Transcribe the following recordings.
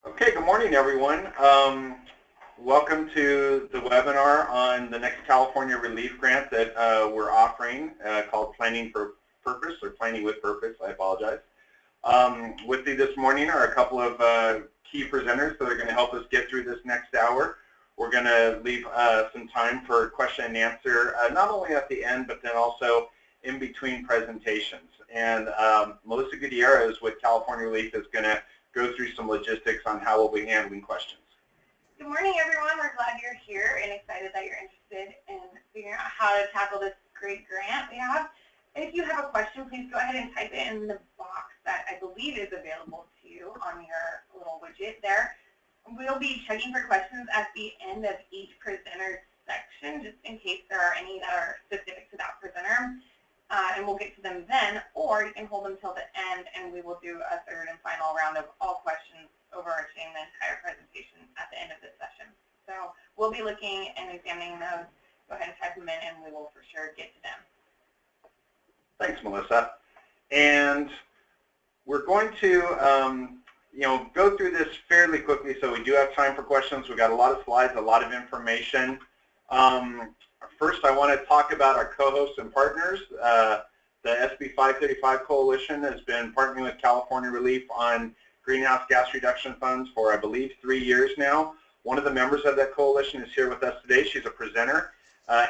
Okay, good morning, everyone. Welcome to the webinar on the next California Relief Grant that we're offering called Planning for Purpose, or Planning with Purpose, I apologize. With me this morning are a couple of key presenters that are going to help us get through this next hour. We're going to leave some time for question and answer, not only at the end, but then also in between presentations. And Melissa Gutierrez with California Relief is going to go through some logistics on how we'll be handling questions. Good morning, everyone. We're glad you're here and excited that you're interested in figuring out how to tackle this great grant we have. If you have a question, please go ahead and type it in the box that I believe is available to you on your little widget there. We'll be checking for questions at the end of each presenter's section, just in case there are any that are specific to that presenter. And we'll get to them then, or you can hold them till the end, and we will do a third and final round of all questions overarching the entire presentation at the end of this session. So we'll be looking and examining those. Go ahead and type them in, and we will for sure get to them. Thanks, Melissa. And we're going to go through this fairly quickly, so we do have time for questions. We've got a lot of slides, a lot of information. First, I want to talk about our co-hosts and partners. The SB 535 Coalition has been partnering with California Relief on greenhouse gas reduction funds for, I believe, 3 years now. One of the members of that coalition is here with us today. She's a presenter.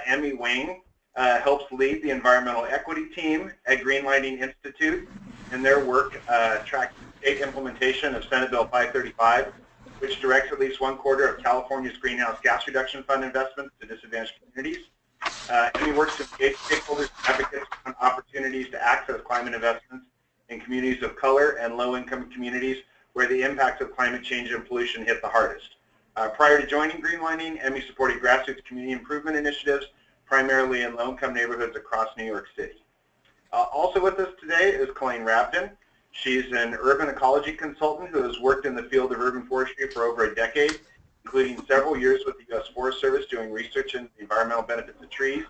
Emmy Wang helps lead the environmental equity team at Greenlighting Institute in their work tracking state implementation of Senate Bill 535, which directs at least 1/4 of California's greenhouse gas reduction fund investments to disadvantaged communities. Emmy works to engage stakeholders and advocates on opportunities to access climate investments in communities of color and low-income communities where the impacts of climate change and pollution hit the hardest. Prior to joining Greenlighting, Emmy supported grassroots community improvement initiatives, primarily in low-income neighborhoods across New York City. Also with us today is Colleen Rabden. She's an urban ecology consultant who has worked in the field of urban forestry for over a decade, including several years with the U.S. Forest Service doing research into the environmental benefits of trees.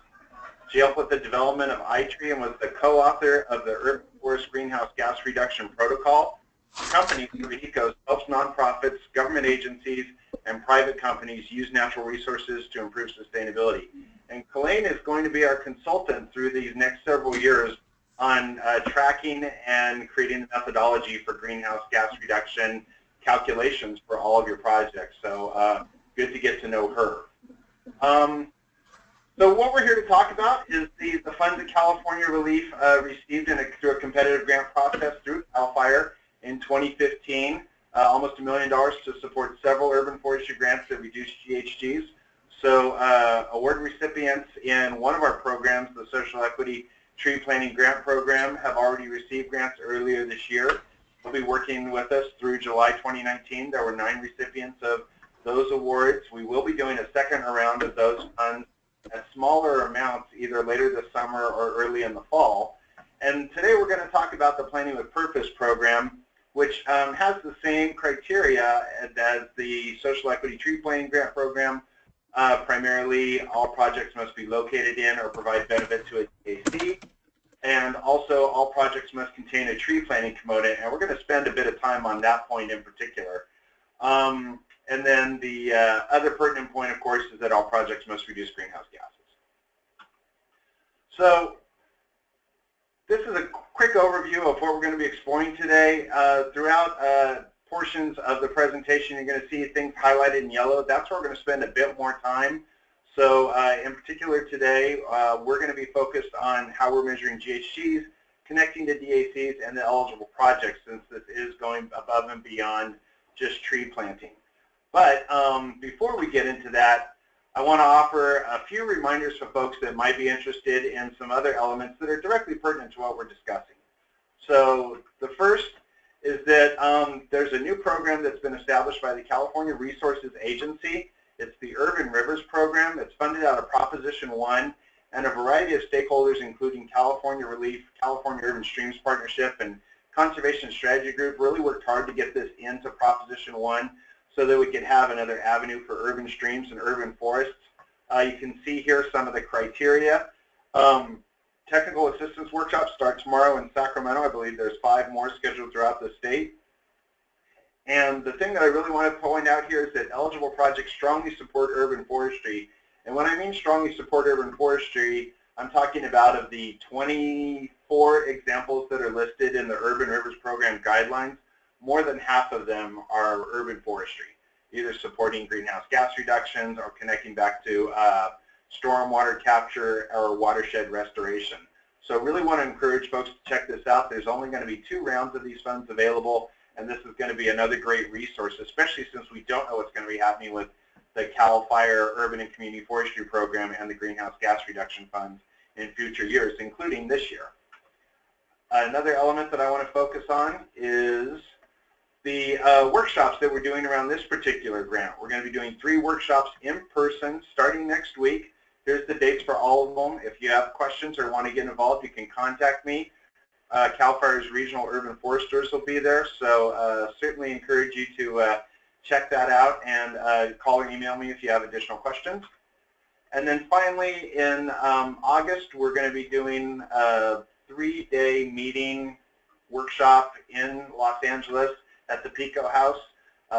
She helped with the development of iTree and was the co-author of the Urban Forest Greenhouse Gas Reduction Protocol. The company, Ecos, helps nonprofits, government agencies, and private companies use natural resources to improve sustainability. And Colleen is going to be our consultant through these next several years on tracking and creating the methodology for greenhouse gas reduction calculations for all of your projects. So good to get to know her. So what we're here to talk about is the funds that California Relief received through a competitive grant process through CAL FIRE in 2015, almost $1 million to support several urban forestry grants that reduce GHGs. So award recipients in one of our programs, the Social Equity Tree Planting Grant Program, have already received grants earlier this year. They'll be working with us through July 2019. There were 9 recipients of those awards. We will be doing a second round of those funds at smaller amounts either later this summer or early in the fall. And today we're going to talk about the Planning with Purpose program, which has the same criteria as the Social Equity Tree Planting Grant Program. Primarily, all projects must be located in or provide benefit to a DAC. And also, all projects must contain a tree planting component, and we're going to spend a bit of time on that point in particular. And then the other pertinent point, of course, is that all projects must reduce greenhouse gases. So this is a quick overview of what we're going to be exploring today. Throughout portions of the presentation, you're going to see things highlighted in yellow. That's where we're going to spend a bit more time. So in particular today, we're going to be focused on how we're measuring GHGs, connecting to DACs, and the eligible projects, since this is going above and beyond just tree planting. But before we get into that, I want to offer a few reminders for folks that might be interested in some other elements that are directly pertinent to what we're discussing. So the first is that there's a new program that's been established by the California Resources Agency. It's the Urban Rivers Program. It's funded out of Proposition 1, and a variety of stakeholders, including California Relief, California Urban Streams Partnership, and Conservation Strategy Group, really worked hard to get this into Proposition 1 so that we could have another avenue for urban streams and urban forests. You can see here some of the criteria. Technical assistance workshops start tomorrow in Sacramento. I believe there's 5 more scheduled throughout the state. And the thing that I really want to point out here is that eligible projects strongly support urban forestry. And when I mean strongly support urban forestry, I'm talking about of the 24 examples that are listed in the Urban Rivers Program guidelines, more than half of them are urban forestry, either supporting greenhouse gas reductions or connecting back to stormwater capture or watershed restoration. So really want to encourage folks to check this out. There's only going to be 2 rounds of these funds available, and this is going to be another great resource, especially since we don't know what's going to be happening with the CAL FIRE Urban and Community Forestry Program and the Greenhouse Gas Reduction Funds in future years, including this year. Another element that I want to focus on is the workshops that we're doing around this particular grant. We're going to be doing 3 workshops in person starting next week. Here's the dates for all of them. If you have questions or want to get involved, you can contact me. CAL FIRE's regional urban foresters will be there, so certainly encourage you to check that out and call or email me if you have additional questions. And then finally, in August, we're going to be doing a 3-day meeting workshop in Los Angeles at the Pico House.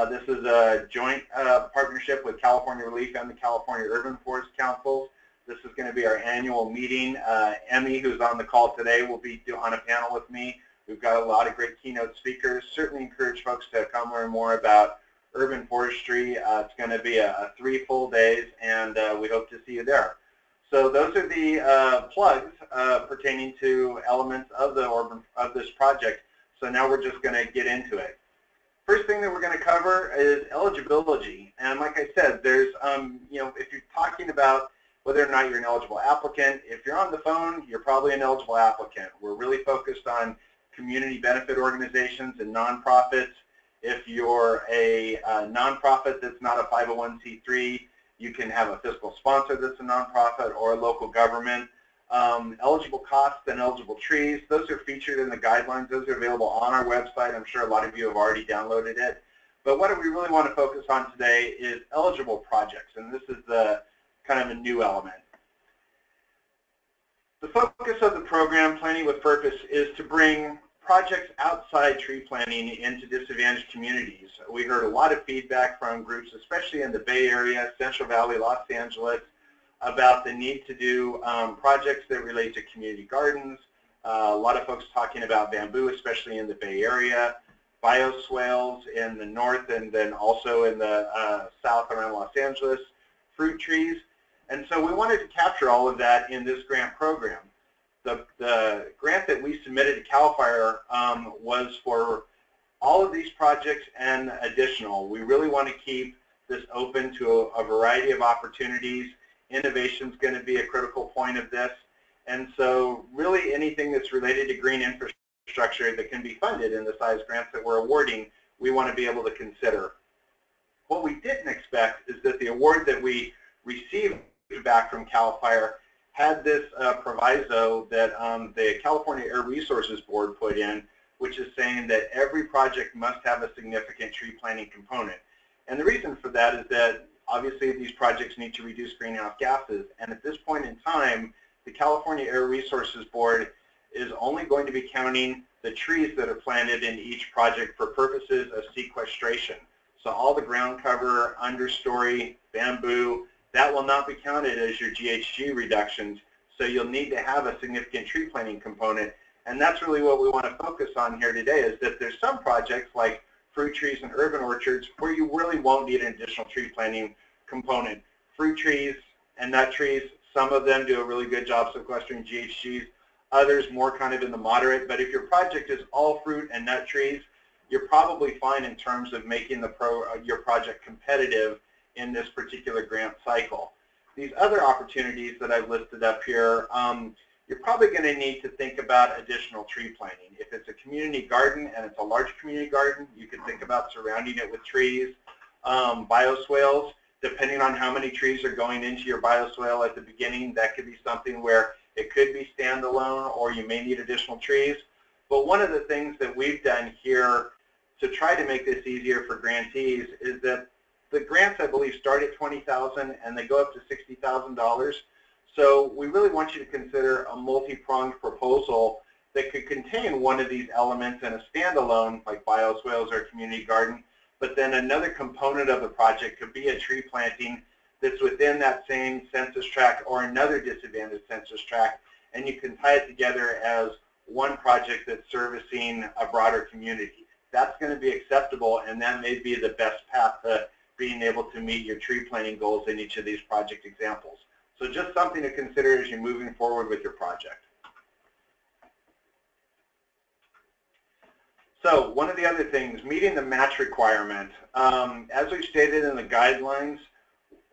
This is a joint partnership with California Relief and the California Urban Forest Council. This is going to be our annual meeting. Emmy, who's on the call today, will be on a panel with me. We've got a lot of great keynote speakers. Certainly encourage folks to come learn more about urban forestry. It's going to be a 3 full days, and we hope to see you there. So those are the plugs pertaining to elements of this project. So now we're just going to get into it. First thing that we're going to cover is eligibility. And like I said, there's, if you're talking about whether or not you're an eligible applicant, if you're on the phone, you're probably an eligible applicant. We're really focused on community benefit organizations and nonprofits. If you're a nonprofit that's not a 501c3, you can have a fiscal sponsor that's a nonprofit or a local government. Eligible costs and eligible trees, those are featured in the guidelines. Those are available on our website. I'm sure a lot of you have already downloaded it. But what we really want to focus on today is eligible projects, and this is the kind of a new element. The focus of the program, Planting with Purpose, is to bring projects outside tree planting into disadvantaged communities. We heard a lot of feedback from groups, especially in the Bay Area, Central Valley, Los Angeles, about the need to do projects that relate to community gardens. A lot of folks talking about bamboo, especially in the Bay Area, bioswales in the north, and then also in the south around Los Angeles, fruit trees. And so we wanted to capture all of that in this grant program. The grant that we submitted to CAL FIRE was for all of these projects and additional. We really want to keep this open to a variety of opportunities. Innovation is going to be a critical point of this. And so really anything that's related to green infrastructure that can be funded in the size grants that we're awarding, we want to be able to consider. What we didn't expect is that the award that we received back from CAL FIRE had this proviso that the California Air Resources Board put in, which is saying that every project must have a significant tree planting component. And the reason for that is that obviously these projects need to reduce greenhouse gases, and at this point in time, the California Air Resources Board is only going to be counting the trees that are planted in each project for purposes of sequestration. So all the ground cover, understory, bamboo, that will not be counted as your GHG reductions, so you'll need to have a significant tree planting component. And that's really what we want to focus on here today, is that there's some projects like fruit trees and urban orchards where you really won't need an additional tree planting component. Fruit trees and nut trees, some of them do a really good job sequestering GHGs, others more kind of in the moderate. But if your project is all fruit and nut trees, you're probably fine in terms of making your project competitive in this particular grant cycle. These other opportunities that I've listed up here, you're probably going to need to think about additional tree planting. If it's a community garden and it's a large community garden, you could think about surrounding it with trees. Bioswales, depending on how many trees are going into your bioswale at the beginning, that could be something where it could be standalone or you may need additional trees. But one of the things that we've done here to try to make this easier for grantees is that the grants, I believe, start at $20,000 and they go up to $60,000. So we really want you to consider a multi-pronged proposal that could contain one of these elements in a standalone, like bioswales or a community garden, but then another component of the project could be a tree planting that's within that same census tract or another disadvantaged census tract, and you can tie it together as one project that's servicing a broader community. That's going to be acceptable, and that may be the best path to being able to meet your tree planting goals in each of these project examples. So just something to consider as you're moving forward with your project. So one of the other things, meeting the match requirement. As we've stated in the guidelines,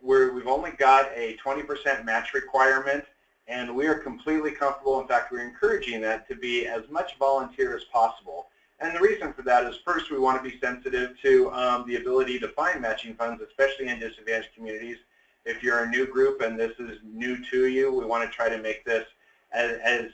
we've only got a 20% match requirement, and we are completely comfortable. In fact, we're encouraging that to be as much volunteer as possible. And the reason for that is, first, we want to be sensitive to the ability to find matching funds, especially in disadvantaged communities. If you're a new group and this is new to you, we want to try to make this as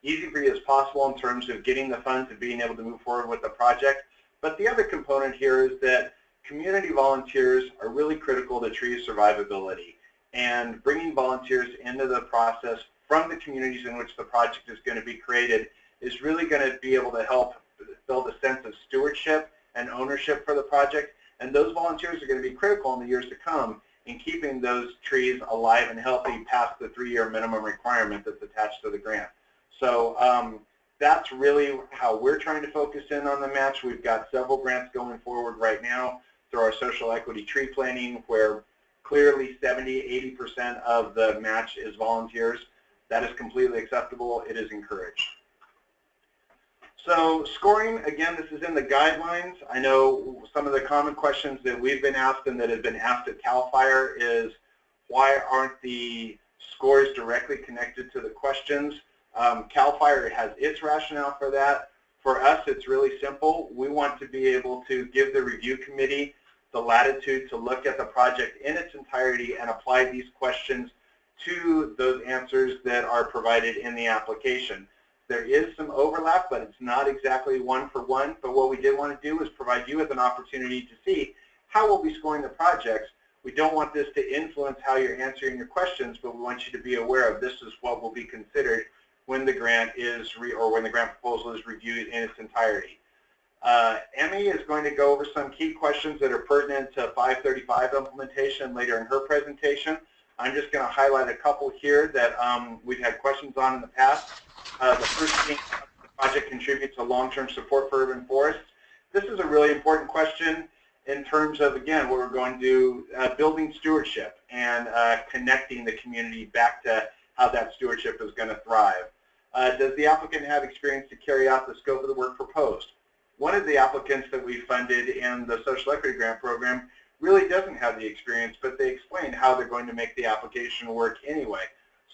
easy for you as possible in terms of getting the funds and being able to move forward with the project. But the other component here is that community volunteers are really critical to tree survivability, and bringing volunteers into the process from the communities in which the project is going to be created is really going to be able to help build a sense of stewardship and ownership for the project. And those volunteers are going to be critical in the years to come in keeping those trees alive and healthy past the 3-year minimum requirement that's attached to the grant. So that's really how we're trying to focus in on the match. We've got several grants going forward right now through our social equity tree planting, where clearly 70–80% of the match is volunteers. That is completely acceptable. It is encouraged. So scoring, again, this is in the guidelines. I know some of the common questions that we've been asked and that have been asked at CAL FIRE is, why aren't the scores directly connected to the questions? CAL FIRE has its rationale for that. For us, it's really simple. We want to be able to give the review committee the latitude to look at the project in its entirety and apply these questions to those answers that are provided in the application. There is some overlap, but it's not exactly one for one. But what we did want to do is provide you with an opportunity to see how we'll be scoring the projects. We don't want this to influence how you're answering your questions, but we want you to be aware of this is what will be considered when the grant is, when the grant proposal is reviewed in its entirety. Emmy is going to go over some key questions that are pertinent to 535 implementation later in her presentation. I'm just going to highlight a couple here that we've had questions on in the past. The first thing, the project contributes to long-term support for urban forests. This is a really important question in terms of, again, what we're going to do, building stewardship and connecting the community back to how that stewardship is going to thrive. Does the applicant have experience to carry out the scope of the work proposed? One of the applicants that we funded in the Social Equity Grant Program really doesn't have the experience, but they explained how they're going to make the application work anyway.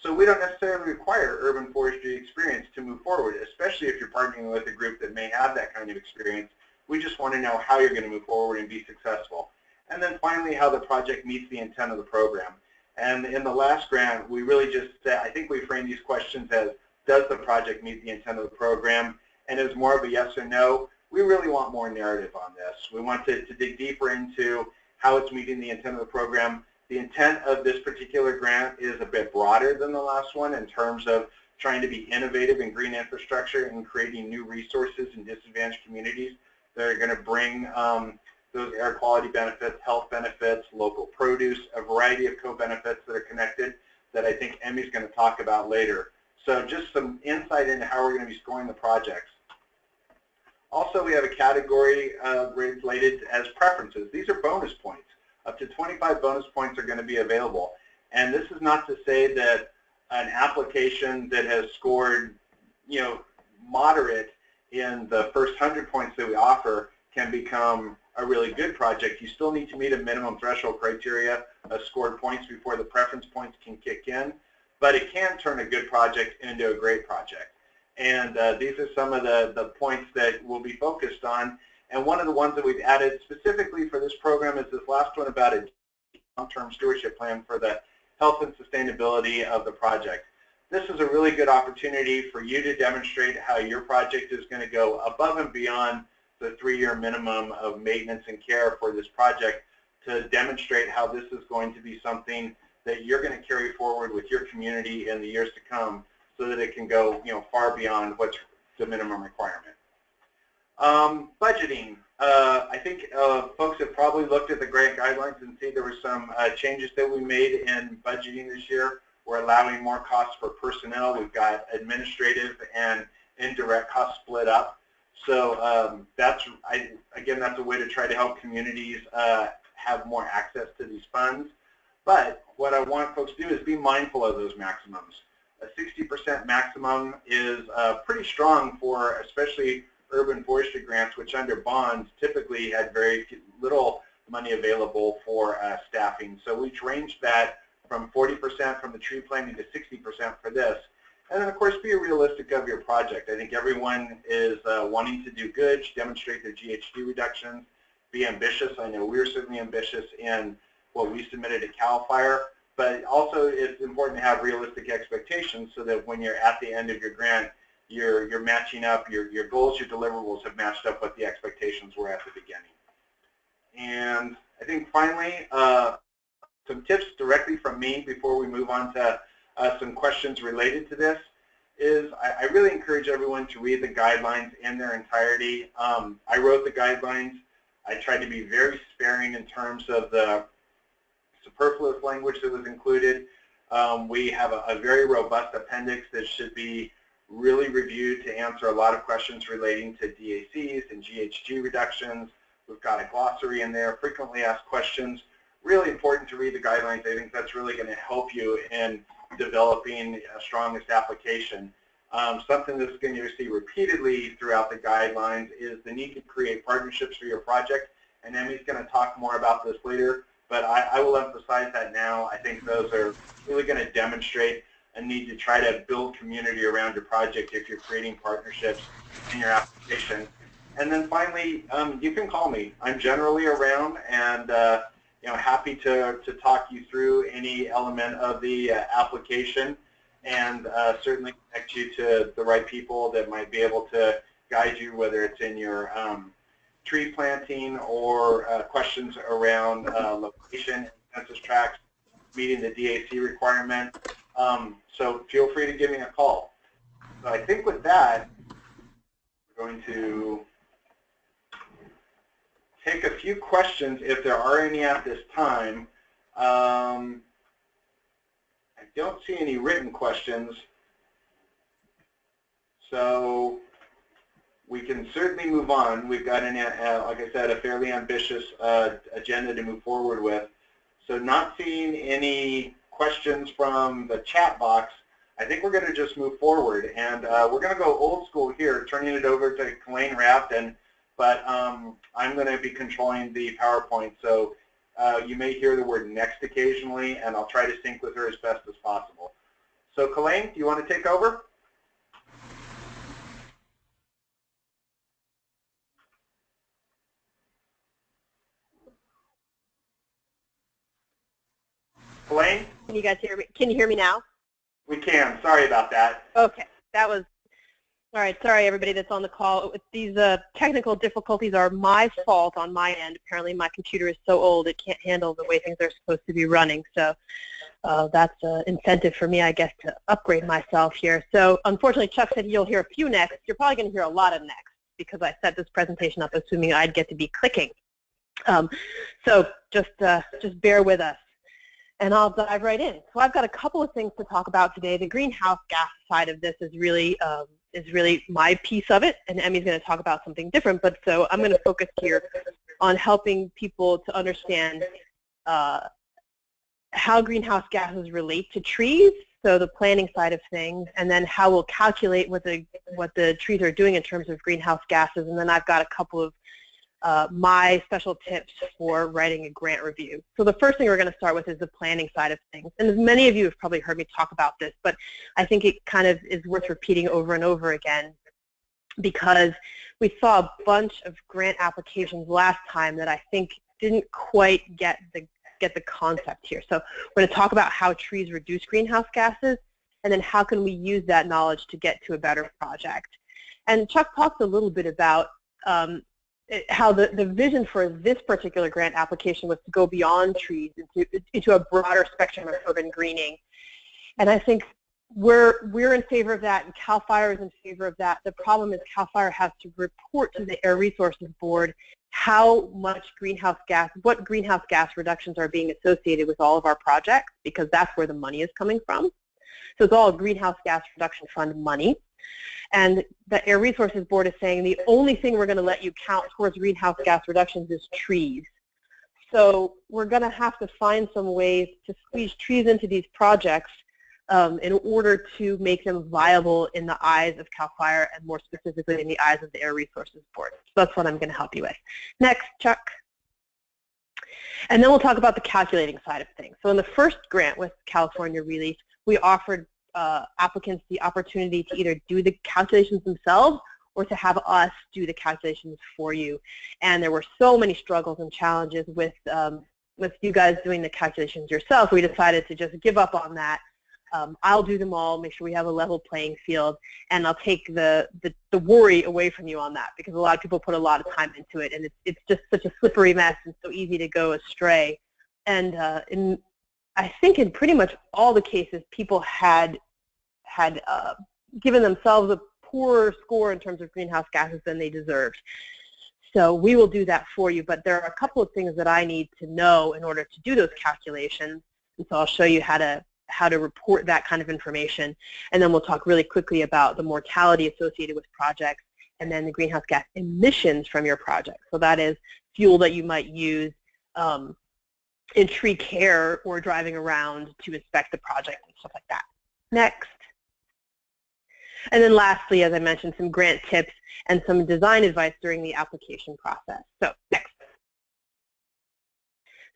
So we don't necessarily require urban forestry experience to move forward, especially if you're partnering with a group that may have that kind of experience. We just want to know how you're going to move forward and be successful. And then finally, how the project meets the intent of the program. And in the last grant, we really just said, I think we framed these questions as, does the project meet the intent of the program? And it was more of a yes or no. We really want more narrative on this. We want to dig deeper into how it's meeting the intent of the program. The intent of this particular grant is a bit broader than the last one in terms of trying to be innovative in green infrastructure and creating new resources in disadvantaged communities that are going to bring those air quality benefits, health benefits, local produce, a variety of co-benefits that are connected that I think Emmy's going to talk about later. So just some insight into how we're going to be scoring the projects. Also, we have a category related as preferences. These are bonus points. Up to 25 bonus points are going to be available. And this is not to say that an application that has scored, moderate in the first 100 points that we offer can become a really good project. You still need to meet a minimum threshold criteria of scored points before the preference points can kick in. But it can turn a good project into a great project. And these are some of the points that we'll be focused on. And one of the ones that we've added specifically for this program is this last one about a long-term stewardship plan for the health and sustainability of the project. This is a really good opportunity for you to demonstrate how your project is going to go above and beyond the 3-year minimum of maintenance and care for this project, to demonstrate how this is going to be something that you're going to carry forward with your community in the years to come, so that it can go far beyond what's the minimum requirement. Budgeting. I think folks have probably looked at the grant guidelines and see there were some changes that we made in budgeting this year. We're allowing more costs for personnel. We've got administrative and indirect costs split up. So again, that's a way to try to help communities have more access to these funds. But what I want folks to do is be mindful of those maximums. A 60% maximum is pretty strong for especially urban forestry grants, which under bonds typically had very little money available for staffing. So we've ranged that from 40% from the tree planting to 60% for this. And then, of course, be realistic of your project. I think everyone is wanting to do good, demonstrate their GHG reductions, be ambitious. I know we're certainly ambitious in what we submitted to CAL FIRE, but also it's important to have realistic expectations so that when you're at the end of your grant, you're matching up, your goals, your deliverables have matched up what the expectations were at the beginning. And I think finally, some tips directly from me before we move on to some questions related to this is I really encourage everyone to read the guidelines in their entirety. I wrote the guidelines. I tried to be very sparing in terms of the superfluous language that was included. We have a very robust appendix that should be really reviewed to answer a lot of questions relating to DACs and GHG reductions. We've got a glossary in there, frequently asked questions. Really important to read the guidelines. I think that's really going to help you in developing a strongest application. Something that's going to see repeatedly throughout the guidelines is the need to create partnerships for your project. And Emmy's going to talk more about this later, but I will emphasize that now. I think those are really going to demonstrate a need to try to build community around your project if you're creating partnerships in your application. And then finally, you can call me. I'm generally around and happy to talk you through any element of the application and certainly connect you to the right people that might be able to guide you, whether it's in your tree planting or questions around location, census tracts, meeting the DAC requirement. So feel free to give me a call. So I think with that, we're going to take a few questions if there are any at this time. I don't see any written questions, so we can certainly move on. We've got, like I said, a fairly ambitious agenda to move forward with. So not seeing any questions from the chat box, I think we're going to just move forward. And we're going to go old school here, turning it over to Kalaine Rafton, but I'm going to be controlling the PowerPoint. So you may hear the word next occasionally, and I'll try to sync with her as best as possible. So Kalaine, do you want to take over? Kalaine? Can you guys hear me? Can you hear me now? We can. Sorry about that. Okay, that was all right. Sorry, everybody that's on the call. These technical difficulties are my fault on my end. Apparently, my computer is so old it can't handle the way things are supposed to be running. So that's an incentive for me, I guess, to upgrade myself here. So unfortunately, Chuck said you'll hear a few next. You're probably going to hear a lot of next because I set this presentation up assuming I'd get to be clicking. So just bear with us. And I'll dive right in. So I've got a couple of things to talk about today. The greenhouse gas side of this is really my piece of it, and Emmy's going to talk about something different. But so I'm going to focus here on helping people to understand how greenhouse gases relate to trees, so the planning side of things, and then how we'll calculate what the trees are doing in terms of greenhouse gases. And then I've got a couple of my special tips for writing a grant review. So the first thing we're going to start with is the planning side of things. And many of you have probably heard me talk about this, but I think it kind of is worth repeating over and over again because we saw a bunch of grant applications last time that I think didn't quite get the concept here. So we're going to talk about how trees reduce greenhouse gases and then how can we use that knowledge to get to a better project. And Chuck talked a little bit about how the vision for this particular grant application was to go beyond trees into a broader spectrum of urban greening. And I think we're in favor of that, and CAL FIRE is in favor of that. The problem is CAL FIRE has to report to the Air Resources Board how much what greenhouse gas reductions are being associated with all of our projects, because that's where the money is coming from. So it's all Greenhouse Gas Reduction Fund money. And the Air Resources Board is saying the only thing we're going to let you count towards greenhouse gas reductions is trees. So we're going to have to find some ways to squeeze trees into these projects in order to make them viable in the eyes of CAL FIRE, and more specifically in the eyes of the Air Resources Board. So that's what I'm going to help you with. Next, Chuck. And then we'll talk about the calculating side of things. So in the first grant with California Relief, we offered applicants the opportunity to either do the calculations themselves or to have us do the calculations for you. And there were so many struggles and challenges with you guys doing the calculations yourself. We decided to just give up on that. I'll do them all, make sure we have a level playing field, and I'll take the worry away from you on that, because a lot of people put a lot of time into it, and it's just such a slippery mess and so easy to go astray. And I think in pretty much all the cases, people had given themselves a poorer score in terms of greenhouse gases than they deserved. So we will do that for you, but there are a couple of things that I need to know in order to do those calculations, and so I'll show you how to report that kind of information, and then we'll talk really quickly about the mortality associated with projects, and then the greenhouse gas emissions from your project. So that is fuel that you might use in tree care or driving around to inspect the project and stuff like that. Next. And then lastly, as I mentioned, some grant tips and some design advice during the application process. So next.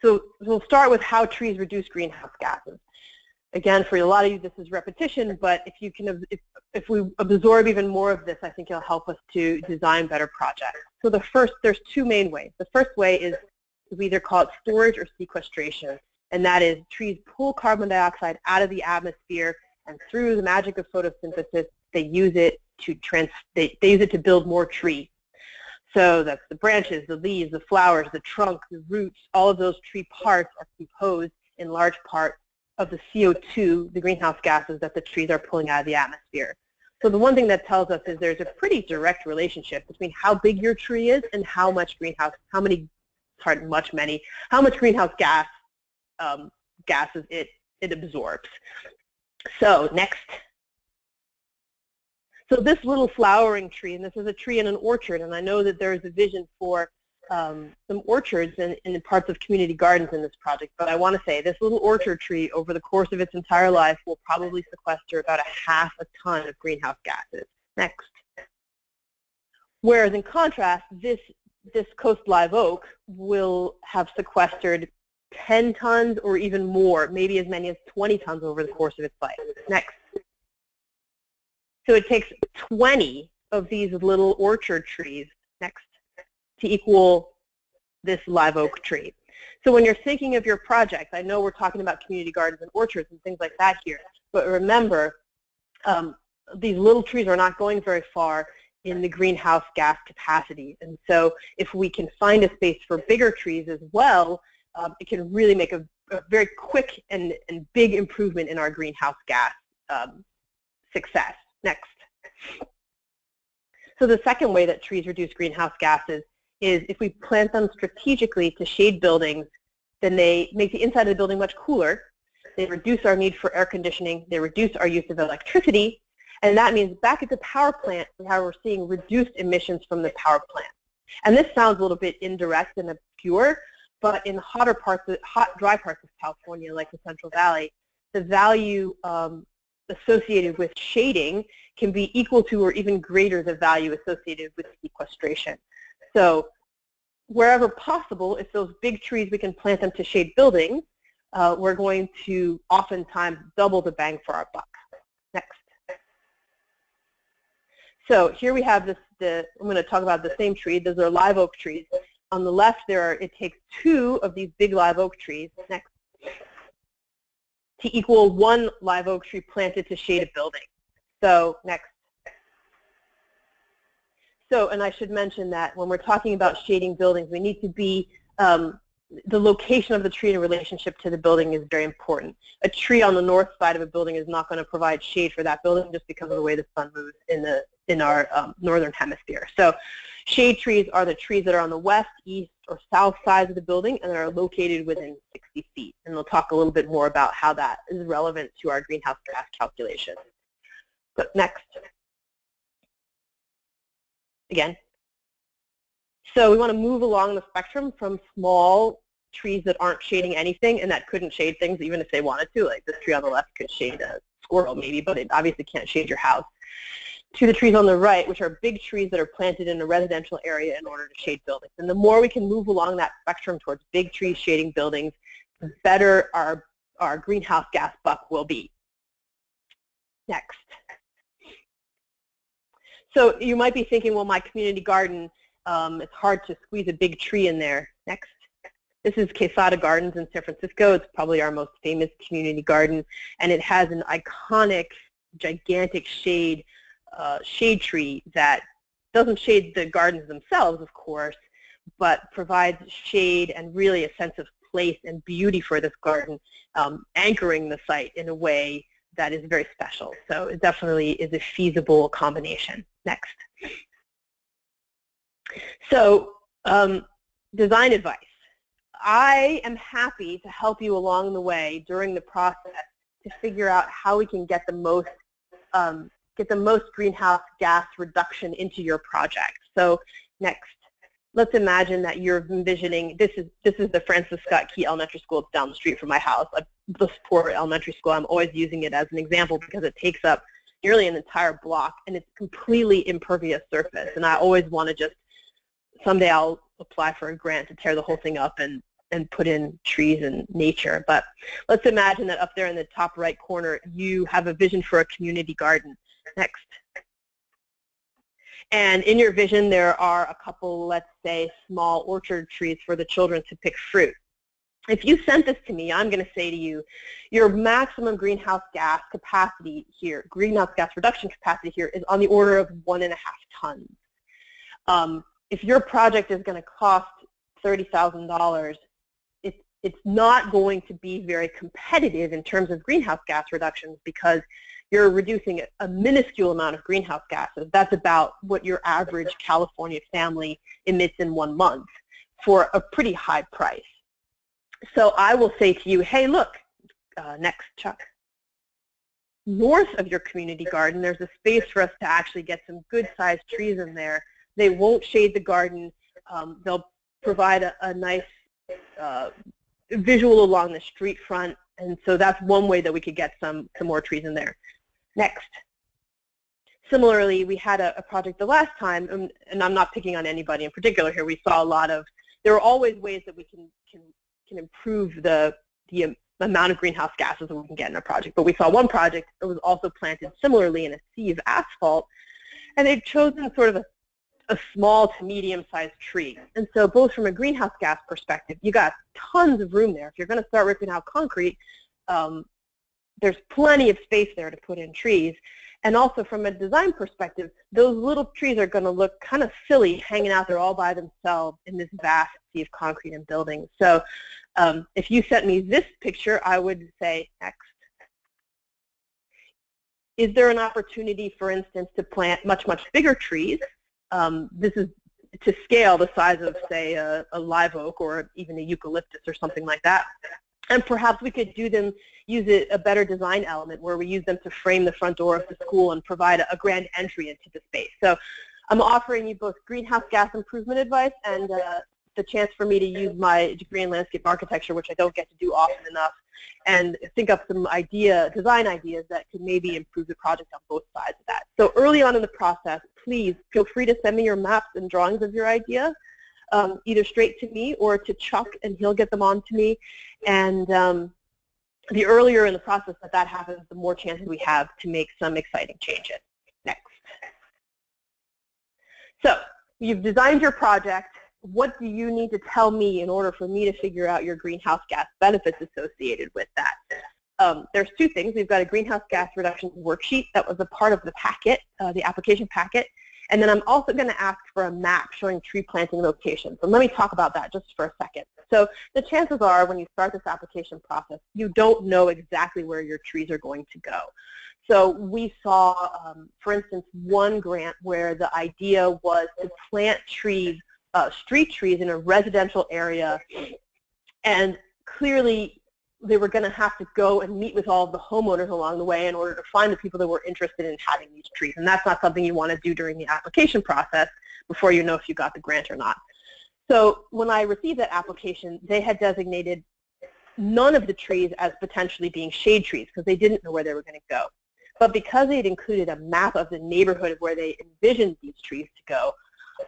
So we'll start with how trees reduce greenhouse gases. Again, for a lot of you, this is repetition, but if we absorb even more of this, I think it'll help us to design better projects. So there's two main ways. The first way is we either call it storage or sequestration, and that is trees pull carbon dioxide out of the atmosphere, and through the magic of photosynthesis, they use it to build more tree. So that's the branches, the leaves, the flowers, the trunk, the roots. All of those tree parts are composed in large part of the CO2, the greenhouse gases that the trees are pulling out of the atmosphere. So the one thing that tells us is there's a pretty direct relationship between how big your tree is and how much greenhouse gas gases it absorbs. So next. So this little flowering tree, and this is a tree in an orchard, and I know that there is a vision for some orchards in parts of community gardens in this project, but I want to say this little orchard tree over the course of its entire life will probably sequester about 1/2 a ton of greenhouse gases. Next. Whereas in contrast, this coast live oak will have sequestered 10 tons or even more, maybe as many as 20 tons over the course of its life. Next. So it takes 20 of these little orchard trees, next, to equal this live oak tree. So when you're thinking of your project, I know we're talking about community gardens and orchards and things like that here, but remember, these little trees are not going very far in the greenhouse gas capacity. And so if we can find a space for bigger trees as well, it can really make a very quick and big improvement in our greenhouse gas success. Next. So the second way that trees reduce greenhouse gases is if we plant them strategically to shade buildings, then they make the inside of the building much cooler. They reduce our need for air conditioning. They reduce our use of electricity. And that means back at the power plant, we're seeing reduced emissions from the power plant. And this sounds a little bit indirect and obscure, but in hot, dry parts of California, like the Central Valley, the value associated with shading can be equal to or even greater the value associated with sequestration. So wherever possible, if those big trees, we can plant them to shade buildings, we're going to oftentimes double the bang for our buck. Next. So here we have I'm going to talk about the same tree. Those are live oak trees. On the left, it takes 2 of these big live oak trees, next, to equal 1 live oak tree planted to shade a building. So next. So, and I should mention that when we're talking about shading buildings, we need to be the location of the tree in relationship to the building is very important. A tree on the north side of a building is not going to provide shade for that building just because of the way the sun moves in our northern hemisphere. So shade trees are the trees that are on the west, east, or south sides of the building and that are located within 60 feet. And we'll talk a little bit more about how that is relevant to our greenhouse gas calculation. So next. Again. So we want to move along the spectrum from small trees that aren't shading anything and that couldn't shade things even if they wanted to. Like this tree on the left could shade a squirrel maybe, but it obviously can't shade your house. To the trees on the right, which are big trees that are planted in a residential area in order to shade buildings. And the more we can move along that spectrum towards big trees shading buildings, the better our greenhouse gas buck will be. Next. So you might be thinking, well, my community garden, it's hard to squeeze a big tree in there. Next. This is Quesada Gardens in San Francisco. It's probably our most famous community garden, and it has an iconic, gigantic shade tree that doesn't shade the gardens themselves, of course, but provides shade and really a sense of place and beauty for this garden, anchoring the site in a way that is very special. So it definitely is a feasible combination. Next. So design advice. I am happy to help you along the way during the process to figure out how we can get the most greenhouse gas reduction into your project. So next, let's imagine that you're envisioning, this is the Francis Scott Key Elementary School. It's down the street from my house. This poor elementary school, I'm always using it as an example because it takes up nearly an entire block and it's completely impervious surface. And I always want to just, someday I'll apply for a grant to tear the whole thing up and put in trees and nature. But let's imagine that up there in the top right corner, you have a vision for a community garden. Next. And in your vision, there are a couple, let's say, small orchard trees for the children to pick fruit. If you sent this to me, I'm going to say to you, your maximum greenhouse gas capacity here, greenhouse gas reduction capacity here is on the order of 1.5 tons. If your project is going to cost $30,000, it's not going to be very competitive in terms of greenhouse gas reductions because you're reducing a minuscule amount of greenhouse gases. That's about what your average California family emits in 1 month for a pretty high price. So I will say to you, hey, look, next, Chuck. North of your community garden, there's a space for us to actually get some good-sized trees in there. They won't shade the garden. They'll provide a nice visual along the street front, and so that's one way that we could get some more trees in there. Next. Similarly, we had a project the last time, and I'm not picking on anybody in particular here. We saw a lot of, there are always ways that we can improve the amount of greenhouse gases that we can get in a project. But we saw one project that was also planted similarly in a sea of asphalt, and they've chosen sort of a small to medium-sized tree. And so both from a greenhouse gas perspective, you got tons of room there. If you're going to start ripping out concrete, there's plenty of space there to put in trees. And also from a design perspective, those little trees are going to look kind of silly hanging out there all by themselves in this vast sea of concrete and buildings. So if you sent me this picture, I would say, next. Is there an opportunity, for instance, to plant much, much bigger trees? This is to scale the size of, say, a live oak or even a eucalyptus or something like that. And perhaps we could use a better design element where we use them to frame the front door of the school and provide a grand entry into the space. So I'm offering you both greenhouse gas improvement advice and the chance for me to use my degree in landscape architecture, which I don't get to do often enough, and think up some design ideas that could maybe improve the project on both sides of that. So early on in the process, please feel free to send me your maps and drawings of your idea, either straight to me or to Chuck, and he'll get them on to me. And the earlier in the process that happens, the more chances we have to make some exciting changes. Next. So you've designed your project. What do you need to tell me in order for me to figure out your greenhouse gas benefits associated with that? There's two things. We've got a greenhouse gas reduction worksheet that was a part of the packet, the application packet. And then I'm also going to ask for a map showing tree planting locations. So let me talk about that just for a second. So the chances are when you start this application process, you don't know exactly where your trees are going to go. So we saw, for instance, one grant where the idea was to plant trees, street trees in a residential area, and clearly they were going to have to go and meet with all of the homeowners along the way in order to find the people that were interested in having these trees. And that's not something you want to do during the application process before you know if you got the grant or not. So when I received that application, they had designated none of the trees as potentially being shade trees because they didn't know where they were going to go. But because they had included a map of the neighborhood of where they envisioned these trees to go,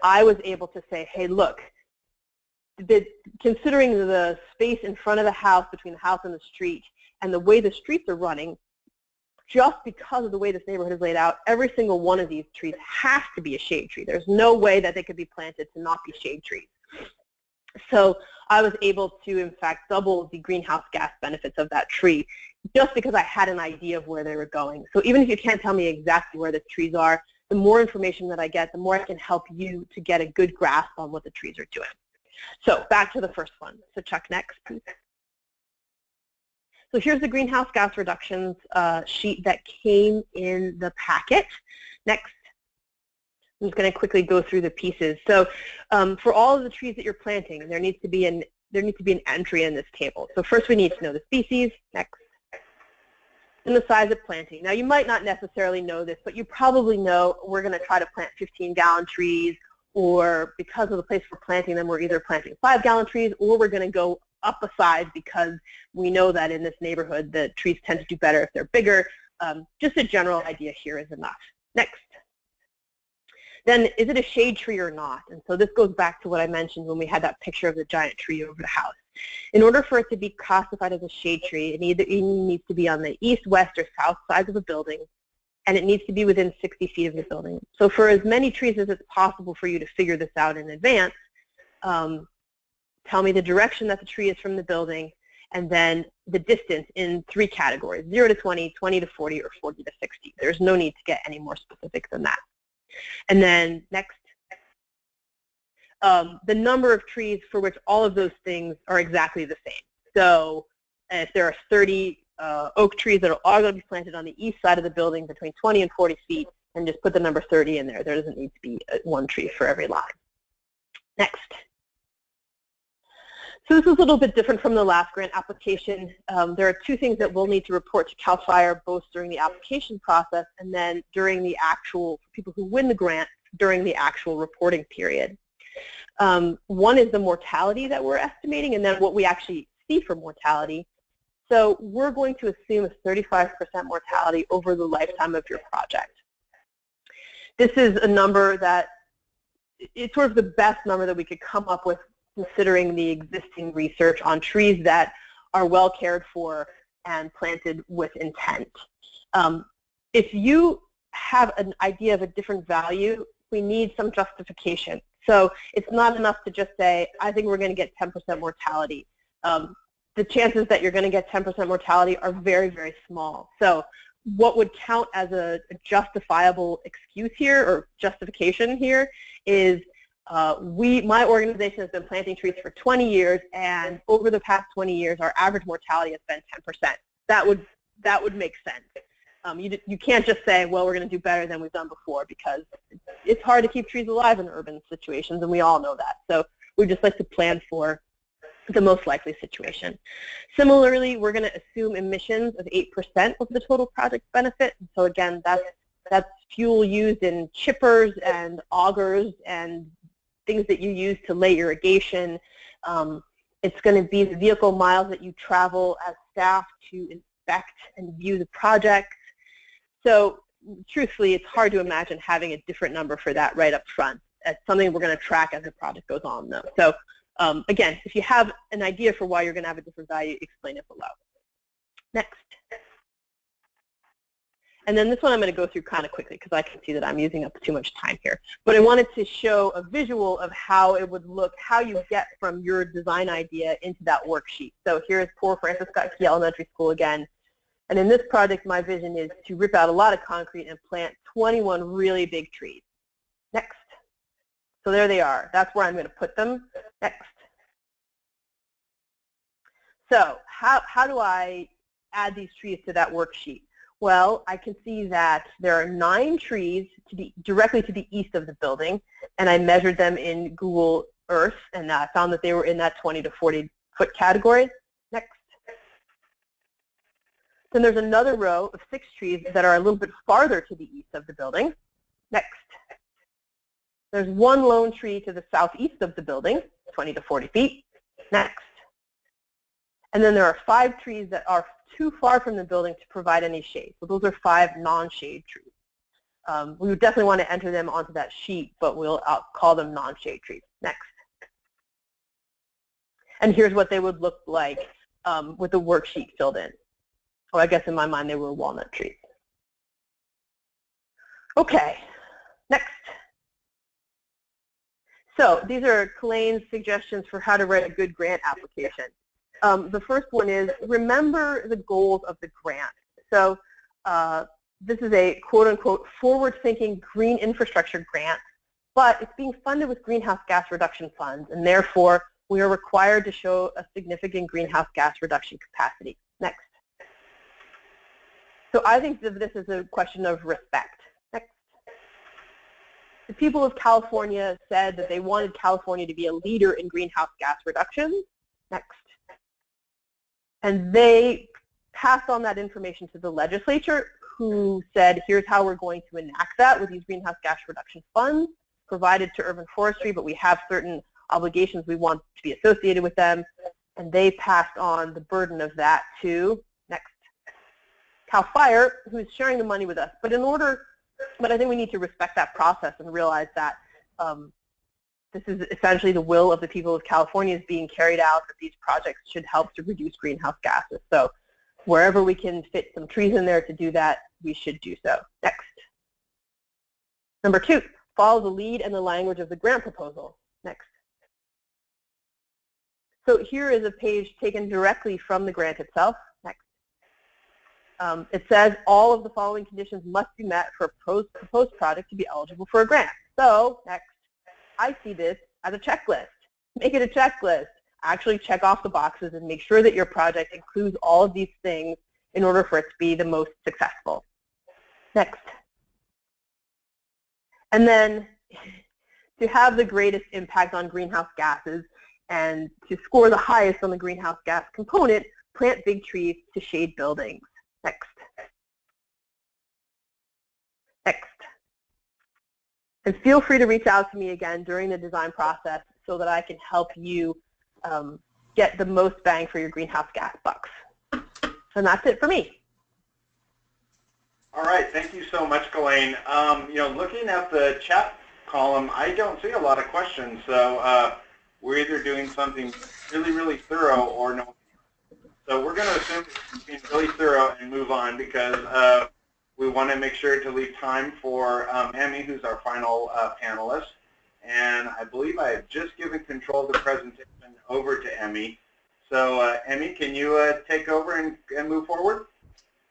I was able to say, hey, look, considering the space in front of the house, between the house and the street, and the way the streets are running, just because of the way this neighborhood is laid out, every single one of these trees has to be a shade tree. There's no way that they could be planted to not be shade trees. So I was able to, in fact, double the greenhouse gas benefits of that tree just because I had an idea of where they were going. So even if you can't tell me exactly where the trees are, the more information that I get, the more I can help you to get a good grasp on what the trees are doing. So back to the first one. So Chuck, next, please. So here's the greenhouse gas reductions sheet that came in the packet. Next. I'm just going to quickly go through the pieces. So for all of the trees that you're planting, there needs to be an entry in this table. So first we need to know the species, next, and the size of planting. Now you might not necessarily know this, but you probably know we're going to try to plant 15-gallon trees, or because of the place we're planting them, we're either planting 5-gallon trees, or we're going to go up a size because we know that in this neighborhood the trees tend to do better if they're bigger. Just a general idea here is enough. Next. Then is it a shade tree or not? And so this goes back to what I mentioned when we had that picture of the giant tree over the house. In order for it to be classified as a shade tree, it needs to be on the east, west, or south sides of a building, and it needs to be within 60 feet of the building. So for as many trees as it's possible for you to figure this out in advance, tell me the direction that the tree is from the building, and then the distance in 3 categories, 0 to 20, 20 to 40, or 40 to 60. There's no need to get any more specific than that. And then next, the number of trees for which all of those things are exactly the same. So if there are 30 oak trees that are all going to be planted on the east side of the building between 20 and 40 feet, and just put the number 30 in there. There doesn't need to be one tree for every line. Next. So this is a little bit different from the last grant application. There are 2 things that we'll need to report to CAL FIRE both during the application process and then during the actual, for people who win the grant, during the actual reporting period. One is the mortality that we're estimating and then what we actually see for mortality. So we're going to assume a 35% mortality over the lifetime of your project. This is a number that, it's sort of the best number that we could come up with considering the existing research on trees that are well cared for and planted with intent. If you have an idea of a different value, we need some justification. So it's not enough to just say, I think we're going to get 10% mortality. The chances that you're going to get 10% mortality are very, very small. So what would count as a justifiable excuse here or justification here is my organization has been planting trees for 20 years, and over the past 20 years, our average mortality has been 10%. That would make sense. You can't just say, well, we're going to do better than we've done before, because it's hard to keep trees alive in urban situations, and we all know that. So we just like to plan for the most likely situation. Similarly, we're going to assume emissions of 8% of the total project benefit. So again, that's fuel used in chippers and augers and things that you use to lay irrigation. It's going to be the vehicle miles that you travel as staff to inspect and view the project. So truthfully, it's hard to imagine having a different number for that right up front. It's something we're going to track as the project goes on, though. So again, if you have an idea for why you're going to have a different value, explain it below. Next. And then this one I'm going to go through kind of quickly because I can see that I'm using up too much time here. But I wanted to show a visual of how it would look, how you get from your design idea into that worksheet. So here's poor Francis Scott Key Elementary School again. And in this project, my vision is to rip out a lot of concrete and plant 21 really big trees. Next. So there they are. That's where I'm going to put them. Next. So how do I add these trees to that worksheet? Well, I can see that there are 9 trees directly to the east of the building, and I measured them in Google Earth, and I found that they were in that 20 to 40 foot category. Next. Then there's another row of 6 trees that are a little bit farther to the east of the building. Next. There's 1 lone tree to the southeast of the building, 20 to 40 feet. Next. And then there are 5 trees that are too far from the building to provide any shade. So those are 5 non-shade trees. We would definitely want to enter them onto that sheet, but we'll call them non-shade trees. Next. And here's what they would look like with the worksheet filled in. Oh, I guess in my mind they were walnut trees. Okay, next. So these are Kalane's suggestions for how to write a good grant application. The first one is remember the goals of the grant. So this is a quote-unquote forward-thinking green infrastructure grant, but it's being funded with greenhouse gas reduction funds, and therefore we are required to show a significant greenhouse gas reduction capacity. Next. So I think that this is a question of respect. Next. The people of California said that they wanted California to be a leader in greenhouse gas reductions. Next. And they passed on that information to the legislature, who said, here's how we're going to enact that with these greenhouse gas reduction funds provided to urban forestry, but we have certain obligations we want to be associated with them, and they passed on the burden of that to, next, CAL FIRE, who's sharing the money with us. But I think we need to respect that process and realize that this is essentially the will of the people of California is being carried out, that these projects should help to reduce greenhouse gases. So wherever we can fit some trees in there to do that, we should do so. Next. Number 2, follow the lead and the language of the grant proposal. Next. So here is a page taken directly from the grant itself. Next. It says all of the following conditions must be met for a proposed project to be eligible for a grant. So next, I see this as a checklist. Make it a checklist. Actually check off the boxes and make sure that your project includes all of these things in order for it to be the most successful. Next. And then to have the greatest impact on greenhouse gases and to score the highest on the greenhouse gas component, plant big trees to shade buildings. Next. Next. And feel free to reach out to me again during the design process so that I can help you get the most bang for your greenhouse gas bucks. And that's it for me. All right, thank you so much, Kalane. Looking at the chat column, I don't see a lot of questions, so we're either doing something really, really thorough or no. So we're going to assume it's being really thorough and move on because we want to make sure to leave time for Emmy, who's our final panelist. And I believe I have just given control of the presentation over to Emmy. So Emmy, can you take over and move forward?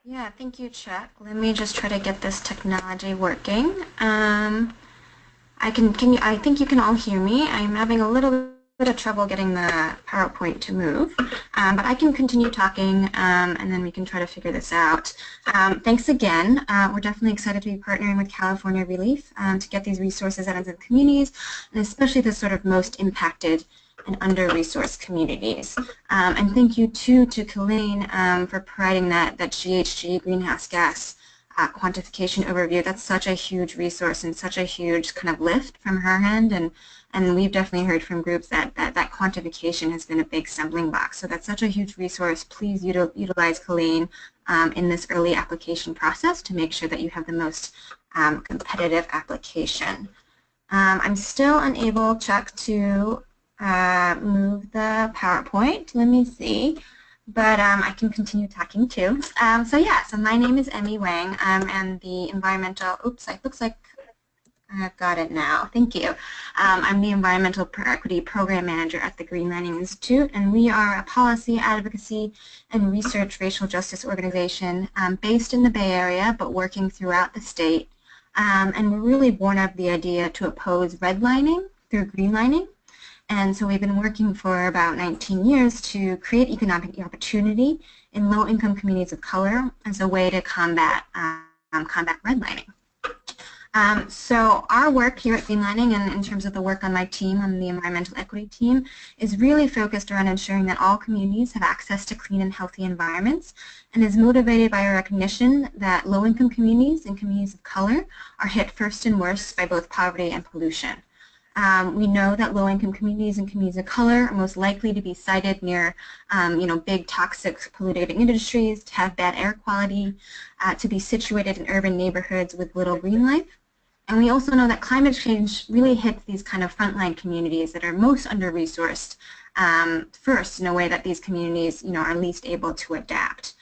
Yeah, thank you, Chuck. Let me just try to get this technology working. I think you can all hear me. I'm having a little bit of trouble getting the PowerPoint to move, but I can continue talking, and then we can try to figure this out. Thanks again. We're definitely excited to be partnering with California Relief to get these resources out into the communities, and especially the sort of most impacted and under-resourced communities. And thank you too to Kalane for providing that GHG greenhouse gas quantification overview. That's such a huge resource and such a huge kind of lift from her end, and we've definitely heard from groups that quantification has been a big stumbling block. So that's such a huge resource. Please utilize Kalane in this early application process to make sure that you have the most competitive application. I'm still unable, Chuck, to move the PowerPoint. Let me see. But I can continue talking too. So my name is Emmy Wang, and the environmental, it looks like I've got it now. Thank you. I'm the Environmental Equity Program Manager at the Green Mining Institute, and we are a policy, advocacy, and research racial justice organization based in the Bay Area, but working throughout the state. And we're really born of the idea to oppose redlining through greenlining. And so we've been working for about 19 years to create economic opportunity in low-income communities of color as a way to combat redlining. So our work here at Greenlining, and in terms of the work on my team, on the environmental equity team, is really focused around ensuring that all communities have access to clean and healthy environments, and is motivated by a recognition that low-income communities and communities of color are hit first and worst by both poverty and pollution. We know that low-income communities and communities of color are most likely to be sited near, big toxic polluting industries, to have bad air quality, to be situated in urban neighborhoods with little green life. And we also know that climate change really hits these kind of frontline communities that are most under-resourced first, in a way that these communities, are least able to adapt.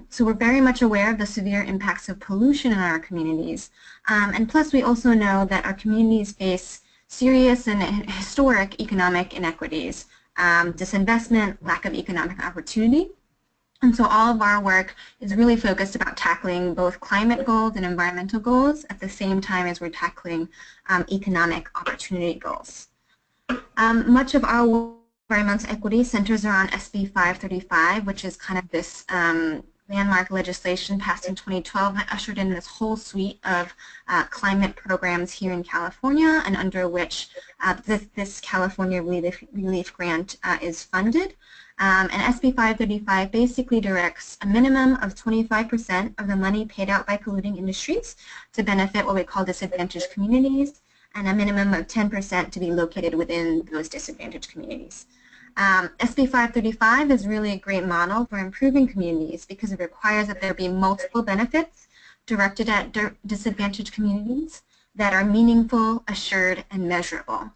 So we're very much aware of the severe impacts of pollution in our communities. And plus, we also know that our communities face serious and historic economic inequities, disinvestment, lack of economic opportunity. And so all of our work is really focused about tackling both climate goals and environmental goals at the same time as we're tackling economic opportunity goals. Much of our work, environmental equity, centers around SB 535, which is kind of this landmark legislation passed in 2012 that ushered in this whole suite of climate programs here in California, and under which this California Relief Grant is funded. And SB 535 basically directs a minimum of 25% of the money paid out by polluting industries to benefit what we call disadvantaged communities, and a minimum of 10% to be located within those disadvantaged communities. SB 535 is really a great model for improving communities because it requires that there be multiple benefits directed at disadvantaged communities that are meaningful, assured, and measurable.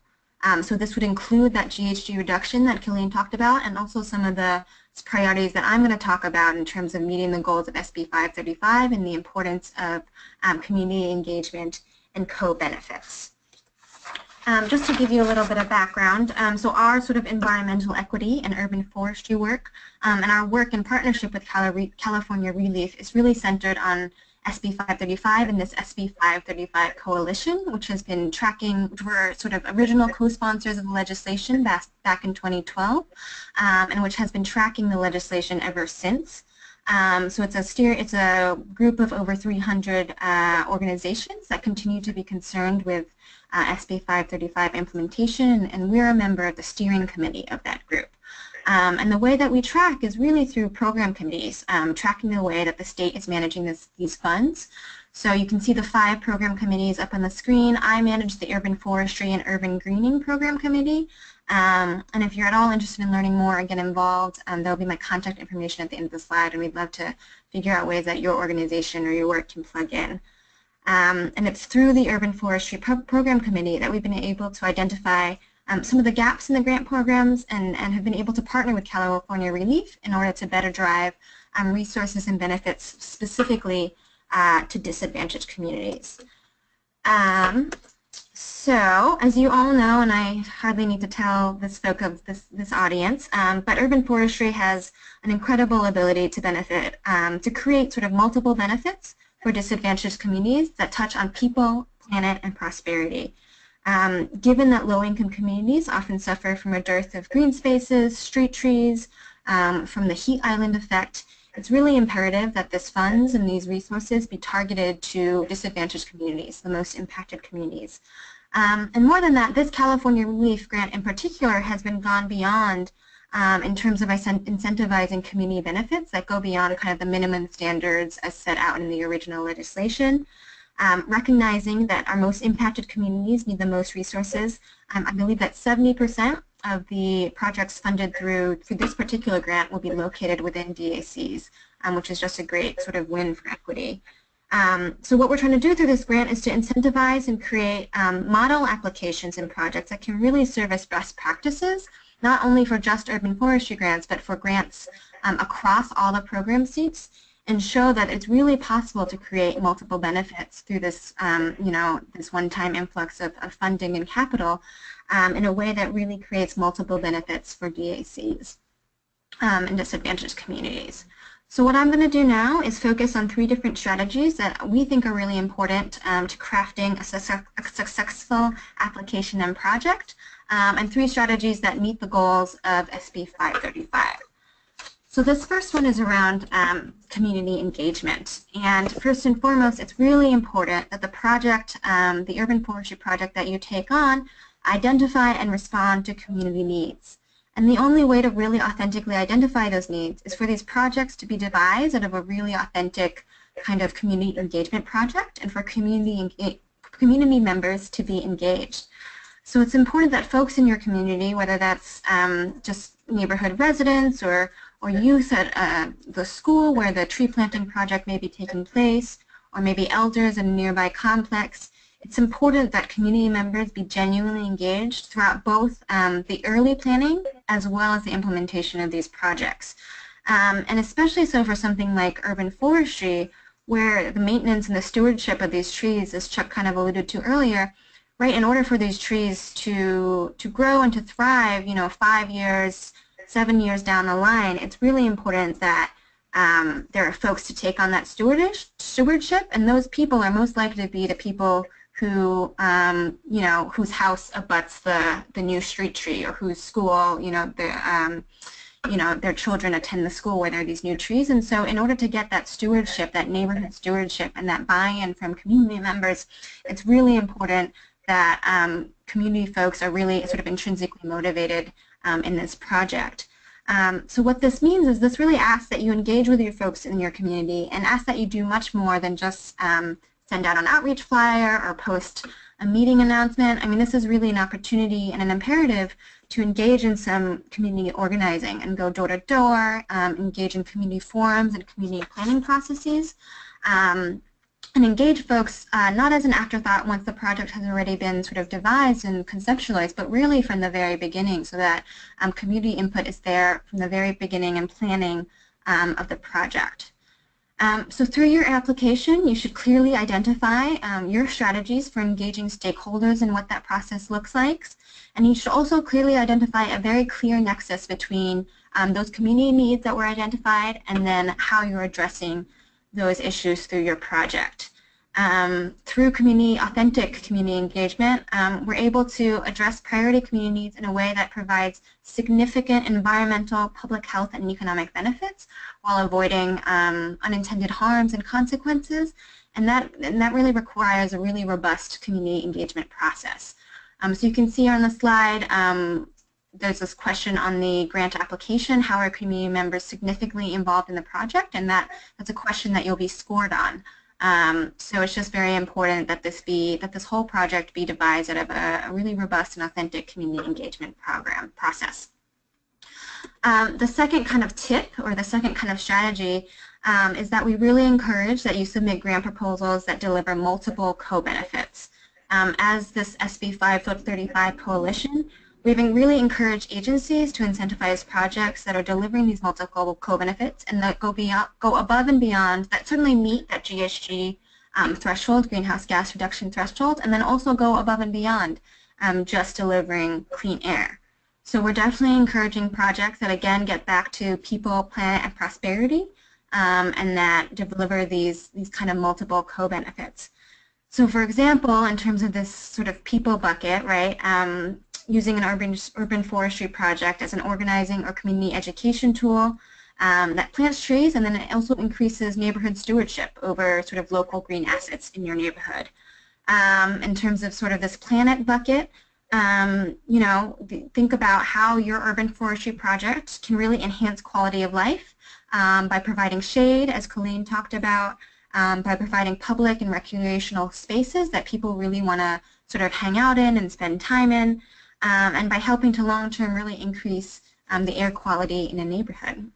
So this would include that GHG reduction that Killian talked about, and also some of the priorities that I'm going to talk about in terms of meeting the goals of SB 535 and the importance of community engagement and co-benefits. Just to give you a little bit of background, so our sort of environmental equity and urban forestry work, and our work in partnership with California Relief is really centered on SB 535 and this SB 535 coalition, which has been tracking, which were sort of original co-sponsors of the legislation back in 2012, and which has been tracking the legislation ever since. So it's a group of over 300 organizations that continue to be concerned with SB 535 implementation, and we're a member of the steering committee of that group. And the way that we track is really through program committees, tracking the way that the state is managing these funds. So you can see the 5 program committees up on the screen. I manage the Urban Forestry and Urban Greening Program Committee. And if you're at all interested in learning more and get involved, there'll be my contact information at the end of the slide, and we'd love to figure out ways that your organization or your work can plug in. And it's through the Urban Forestry Program Committee that we've been able to identify some of the gaps in the grant programs and have been able to partner with California Relief in order to better drive resources and benefits specifically to disadvantaged communities. So, as you all know, and I hardly need to tell this audience, but urban forestry has an incredible ability to benefit, to create sort of multiple benefits for disadvantaged communities that touch on people, planet, and prosperity. Given that low-income communities often suffer from a dearth of green spaces, street trees, from the heat island effect, it's really imperative that this funds and these resources be targeted to disadvantaged communities, the most impacted communities. And more than that, this California Relief Grant in particular has been gone beyond in terms of incentivizing community benefits that go beyond kind of the minimum standards as set out in the original legislation. Recognizing that our most impacted communities need the most resources, I believe that 70% of the projects funded through this particular grant will be located within DACs, which is just a great sort of win for equity. So what we're trying to do through this grant is to incentivize and create model applications and projects that can really serve as best practices, not only for just urban forestry grants, but for grants across all the program seats, and show that it's really possible to create multiple benefits through this, this one-time influx of funding and capital in a way that really creates multiple benefits for DACs and disadvantaged communities. So what I'm going to do now is focus on 3 different strategies that we think are really important to crafting a successful application and project and 3 strategies that meet the goals of SB 535. So this first one is around community engagement. And first and foremost, it's really important that the project, the urban forestry project that you take on, identify and respond to community needs. And the only way to really authentically identify those needs is for these projects to be devised out of a really authentic kind of community engagement project and for community members to be engaged. So it's important that folks in your community, whether that's just neighborhood residents or youth at the school where the tree planting project may be taking place, or maybe elders in a nearby complex, it's important that community members be genuinely engaged throughout both the early planning as well as the implementation of these projects. And especially so for something like urban forestry, where the maintenance and the stewardship of these trees, as Chuck kind of alluded to earlier, right, in order for these trees to grow and to thrive, 5 years, 7 years down the line, it's really important that there are folks to take on that stewardship, and those people are most likely to be the people who, whose house abuts the new street tree, or whose school, their children attend the school where there are these new trees. And so in order to get that stewardship, that neighborhood stewardship, and that buy-in from community members, it's really important that community folks are really sort of intrinsically motivated in this project. So what this means is this really asks that you engage with your folks in your community and asks that you do much more than just send out an outreach flyer or post a meeting announcement. I mean, this is really an opportunity and an imperative to engage in some community organizing and go door to door, engage in community forums and community planning processes, and engage folks not as an afterthought once the project has already been sort of devised and conceptualized, but really from the very beginning, so that community input is there from the very beginning and planning of the project. So through your application, you should clearly identify your strategies for engaging stakeholders and what that process looks like. And you should also clearly identify a very clear nexus between those community needs that were identified and then how you're addressing those issues through your project. Through authentic community engagement, we're able to address priority community needs in a way that provides significant environmental, public health, and economic benefits while avoiding unintended harms and consequences. And that really requires a really robust community engagement process. So you can see on the slide, there's this question on the grant application: how are community members significantly involved in the project? And that's a question that you'll be scored on. So it's just very important that this whole project be devised out of a really robust and authentic community engagement process. The second kind of tip, or the second kind of strategy, is that we really encourage that you submit grant proposals that deliver multiple co-benefits. As this SB 535 coalition, we've really encouraged agencies to incentivize projects that are delivering these multiple co-benefits and that go above and beyond, that certainly meet that GHG threshold, greenhouse gas reduction threshold, and then also go above and beyond just delivering clean air. So we're definitely encouraging projects that, again, get back to people, planet, and prosperity, and that deliver these kind of multiple co-benefits. So for example, in terms of this sort of people bucket, right, using an urban forestry project as an organizing or community education tool that plants trees, and then it also increases neighborhood stewardship over sort of local green assets in your neighborhood. In terms of sort of this planet bucket, think about how your urban forestry project can really enhance quality of life by providing shade, as Colleen talked about, by providing public and recreational spaces that people really want to sort of hang out in and spend time in, and by helping to long-term really increase the air quality in a neighborhood.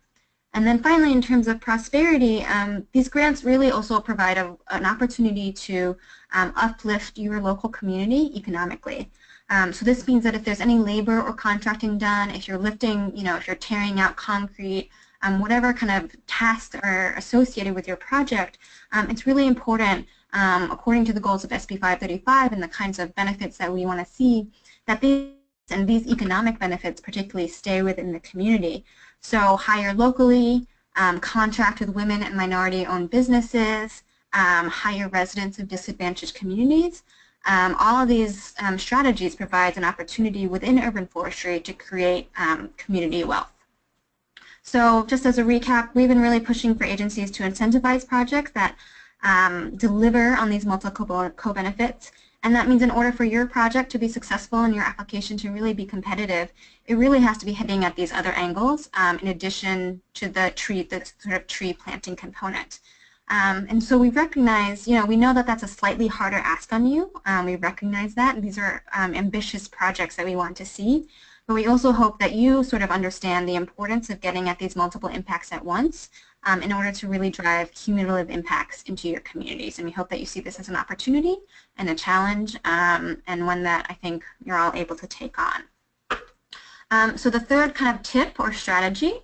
And then finally, in terms of prosperity, these grants really also provide an opportunity to uplift your local community economically. So this means that if there's any labor or contracting done, if you're lifting, if you're tearing out concrete, whatever kind of tasks are associated with your project, it's really important, according to the goals of SB 535 and the kinds of benefits that we want to see, that these economic benefits particularly stay within the community. So hire locally, contract with women and minority-owned businesses, hire residents of disadvantaged communities, All of these strategies provides an opportunity within urban forestry to create community wealth. So just as a recap, we've been really pushing for agencies to incentivize projects that deliver on these multiple co-benefits. And that means in order for your project to be successful and your application to really be competitive, it really has to be hitting at these other angles in addition to the sort of tree planting component. And so we recognize, we know that that's a slightly harder ask on you. We recognize that. And these are ambitious projects that we want to see. But we also hope that you sort of understand the importance of getting at these multiple impacts at once in order to really drive cumulative impacts into your communities. And we hope that you see this as an opportunity and a challenge and one that I think you're all able to take on. So the third kind of tip or strategy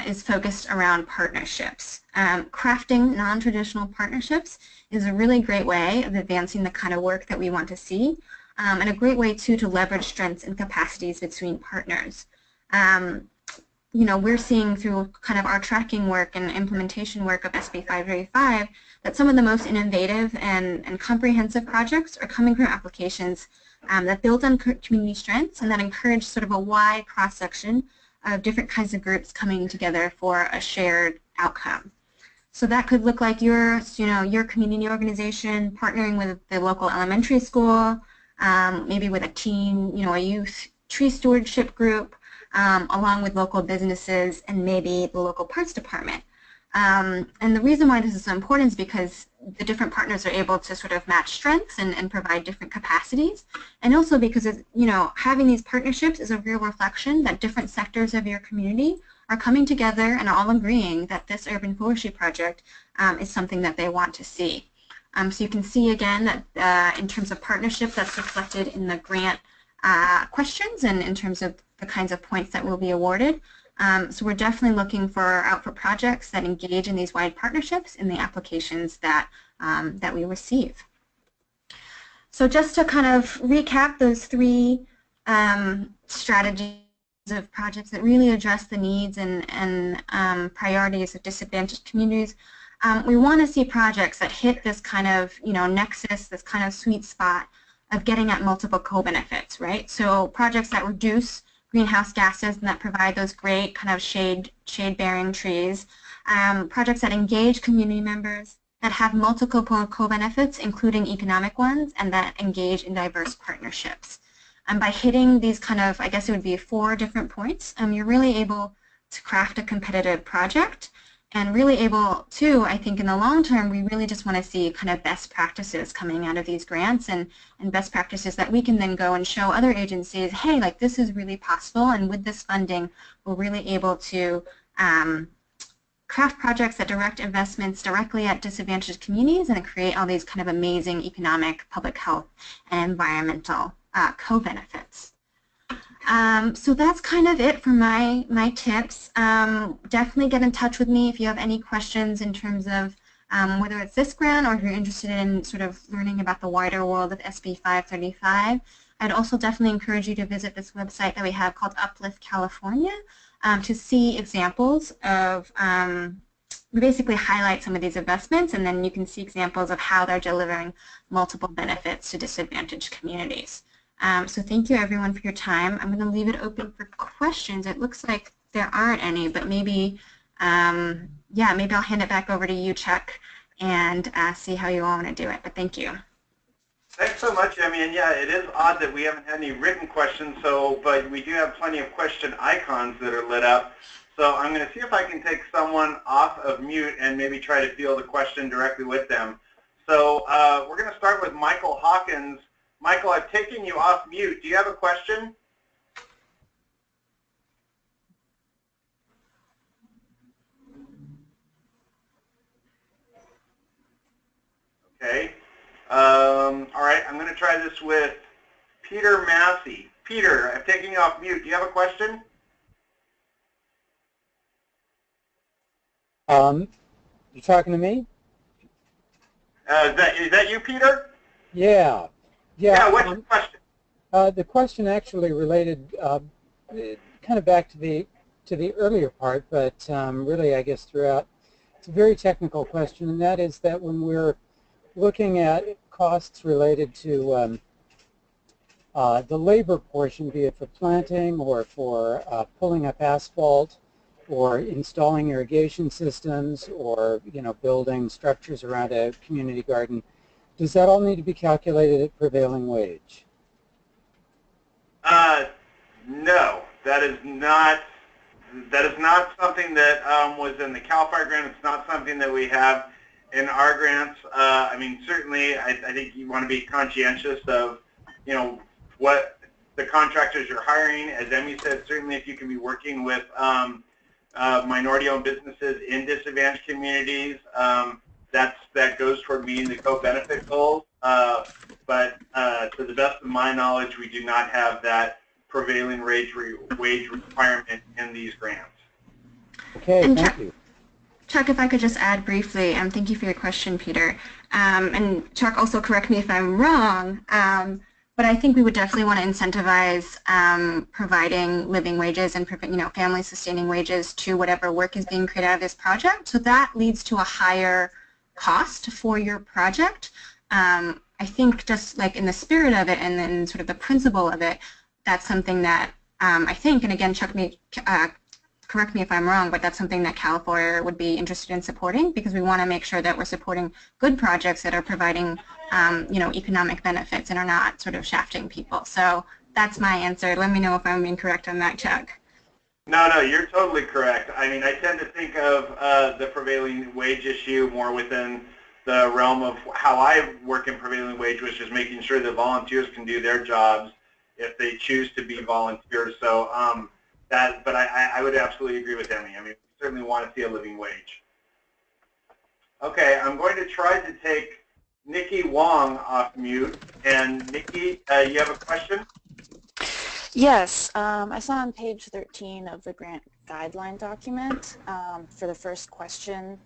is focused around partnerships. Crafting non-traditional partnerships is a really great way of advancing the kind of work that we want to see. And a great way, too, to leverage strengths and capacities between partners. We're seeing through kind of our tracking work and implementation work of SB 535 that some of the most innovative and comprehensive projects are coming from applications that build on community strengths and that encourage sort of a wide cross-section of different kinds of groups coming together for a shared outcome. So that could look like your community organization partnering with the local elementary school, maybe with a teen, a youth tree stewardship group, along with local businesses and maybe the local parks department. And the reason why this is so important is because the different partners are able to sort of match strengths and provide different capacities, and also because having these partnerships is a real reflection that different sectors of your community are coming together and all agreeing that this urban forestry project is something that they want to see. So you can see again that in terms of partnership, that's reflected in the grant questions and in terms of the kinds of points that will be awarded. So we're definitely looking out for projects that engage in these wide partnerships in the applications that we receive. So just to kind of recap those three strategies of projects that really address the needs and priorities of disadvantaged communities. We want to see projects that hit this kind of, nexus, this kind of sweet spot of getting at multiple co-benefits, right? So projects that reduce greenhouse gases and that provide those great kind of shade-bearing trees. Projects that engage community members, that have multiple co-benefits, including economic ones, and that engage in diverse partnerships. And by hitting these kind of, I guess it would be 4 different points, you're really able to craft a competitive project and really able to, I think in the long term, we really just want to see kind of best practices coming out of these grants and best practices that we can then go and show other agencies, hey, like this is really possible, and with this funding, we're really able to craft projects that direct investments directly at disadvantaged communities and create all these kind of amazing economic, public health, and environmental co-benefits. So that's kind of it for my tips. Definitely get in touch with me if you have any questions in terms of whether it's this grant or if you're interested in sort of learning about the wider world of SB 535. I'd also definitely encourage you to visit this website that we have called Uplift California to see examples of, we basically highlight some of these investments, and then you can see examples of how they're delivering multiple benefits to disadvantaged communities. So thank you everyone for your time. I'm going to leave it open for questions. It looks like there aren't any, but maybe, yeah, maybe I'll hand it back over to you, Chuck, and see how you all want to do it. But thank you. Thanks so much, Emmy. And yeah, it is odd that we haven't had any written questions, but we do have plenty of question icons that are lit up. So I'm going to see if I can take someone off of mute and maybe try to field a question directly with them. So we're going to start with Michael Hawkins. Michael, I've taken you off mute. Do you have a question? Okay. All right, I'm going to try this with Peter Massey. Peter, I've taken you off mute. Do you have a question? You talking to me? Is that you, Peter? Yeah. Yeah, what's the question? The question actually related kind of back to the earlier part, but really I guess throughout. It's a very technical question, and that is that when we're looking at costs related to the labor portion, be it for planting or for pulling up asphalt or installing irrigation systems or, building structures around a community garden, does that all need to be calculated at prevailing wage? No, that is not something that was in the CAL FIRE grant. It's not something that we have in our grants. I mean, certainly, I think you want to be conscientious of, what the contractors you're hiring. As Emmy said, certainly if you can be working with minority-owned businesses in disadvantaged communities, that goes toward meeting the co-benefit goals. But to the best of my knowledge, we do not have that prevailing wage requirement in these grants. Okay, And thank you. Chuck, if I could just add briefly, thank you for your question, Peter. And Chuck, also correct me if I'm wrong, but I think we would definitely want to incentivize providing living wages and family-sustaining wages to whatever work is being created out of this project. So that leads to a higher cost for your project. I think just like in the spirit of it and then sort of the principle of it, that's something that I think, and again, Chuck, correct me if I'm wrong, but that's something that CAL FIRE would be interested in supporting, because we want to make sure that we're supporting good projects that are providing economic benefits and are not sort of shafting people. So that's my answer. Let me know if I'm incorrect on that, Chuck. No, you're totally correct. I mean, I tend to think of the prevailing wage issue more within the realm of how I work in prevailing wage, which is making sure that volunteers can do their jobs if they choose to be volunteers. So but I would absolutely agree with Emmy. I mean, we certainly want to see a living wage. Okay, I'm going to try to take Nikki Wong off mute. And Nikki, you have a question? Yes, I saw on page 13 of the grant guideline document for the first question,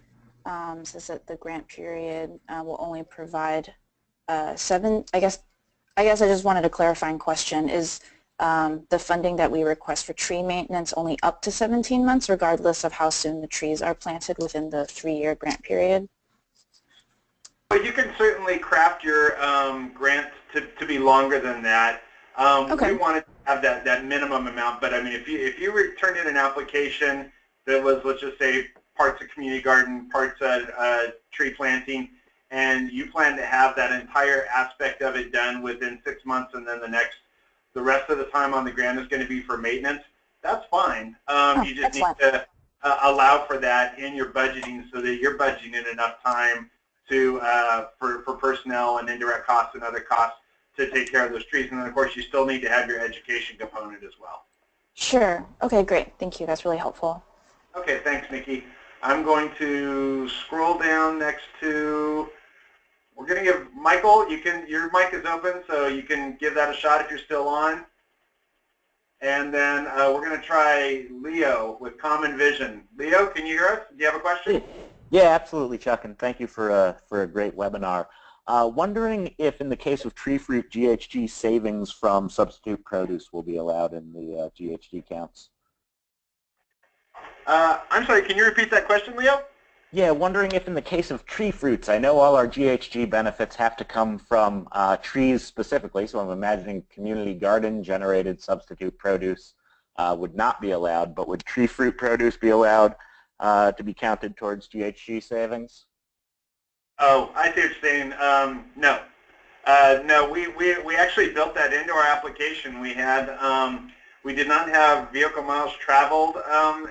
says that the grant period will only provide 7, I guess I just wanted a clarifying question. Is the funding that we request for tree maintenance only up to 17 months, regardless of how soon the trees are planted within the 3-year grant period? But you can certainly craft your grant to be longer than that. Okay. We wanted to have that minimum amount, but I mean, if you turned in an application that was, let's just say, parts of community garden, parts of tree planting, and you plan to have that entire aspect of it done within 6 months, and then the rest of the time on the grant is going to be for maintenance, that's fine. You just need to allow for that in your budgeting so that you're budgeting in enough time to for personnel and indirect costs and other costs to take care of those trees. And then, of course, you still need to have your education component as well. Sure. Okay, great. Thank you. That's really helpful. Okay, thanks, Nikki. I'm going to scroll down next to, we're going to give Michael, your mic is open, so you can give that a shot if you're still on. And then we're going to try Leo with Common Vision. Leo, can you hear us? Do you have a question? Yeah, absolutely, Chuck, and thank you for a great webinar. Wondering if, in the case of tree fruit, GHG savings from substitute produce will be allowed in the GHG counts. I'm sorry, can you repeat that question, Leo? Yeah, wondering if in the case of tree fruits, I know all our GHG benefits have to come from trees specifically, so I'm imagining community garden generated substitute produce would not be allowed, but would tree fruit produce be allowed to be counted towards GHG savings? Oh, I see what you're saying. No. No, we actually built that into our application. We had we did not have vehicle miles traveled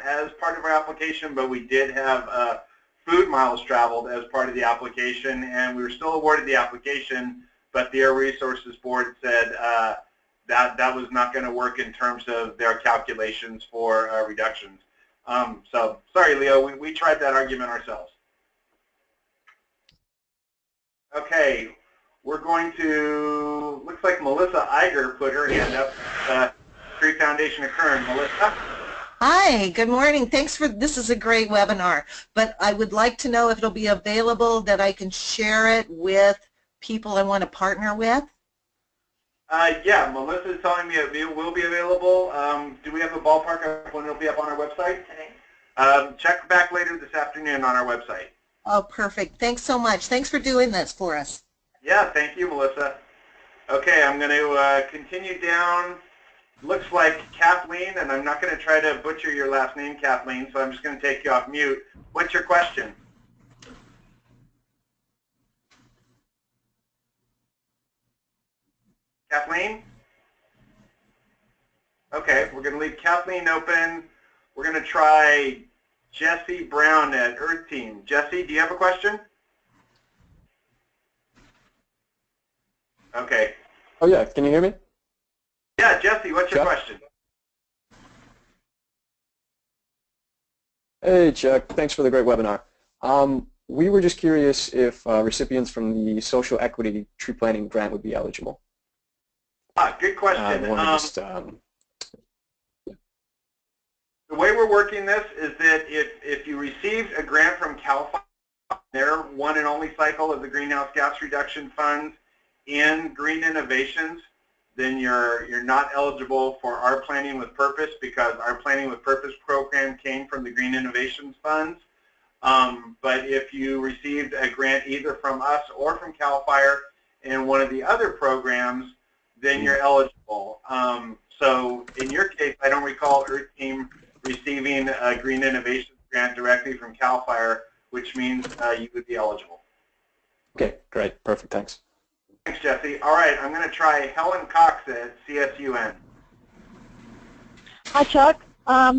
as part of our application, but we did have food miles traveled as part of the application, and we were still awarded the application, but the Air Resources Board said that was not going to work in terms of their calculations for reductions. So sorry, Leo, we tried that argument ourselves. Okay, we're going to, looks like Melissa Iger put her hand up, Tree Foundation of Kern. Melissa? Hi, good morning. Thanks for, this is a great webinar, but I would like to know if it'll be available that I can share it with people I want to partner with. Yeah, Melissa is telling me it will be available. Do we have a ballpark of when it'll be up on our website? Today. Check back later this afternoon on our website. Oh, perfect. Thanks so much. Thanks for doing this for us. Yeah, thank you, Melissa. Okay, I'm going to continue down. Looks like Kathleen, and I'm not going to try to butcher your last name, Kathleen, so I'm just going to take you off mute. What's your question? Kathleen? Okay, we're going to leave Kathleen open. We're going to try Jesse Brown at Earth Team. Jesse, do you have a question? Okay. Oh yeah, can you hear me? Yeah, Jesse, what's your question? Hey Chuck, thanks for the great webinar. We were just curious if recipients from the Social Equity Tree Planting Grant would be eligible. Good question. The way we're working this is that if you received a grant from Cal Fire, their one and only cycle of the greenhouse gas reduction funds in Green Innovations, then you're not eligible for our Planting with Purpose, because our Planting with Purpose program came from the Green Innovations funds. But if you received a grant either from us or from Cal Fire in one of the other programs, then you're eligible. So in your case, I don't recall Earth Team receiving a Green Innovations grant directly from Cal Fire, which means you would be eligible. Okay, great, perfect, thanks. Thanks, Jesse. All right, I'm going to try Helen Cox at CSUN. Hi, Chuck.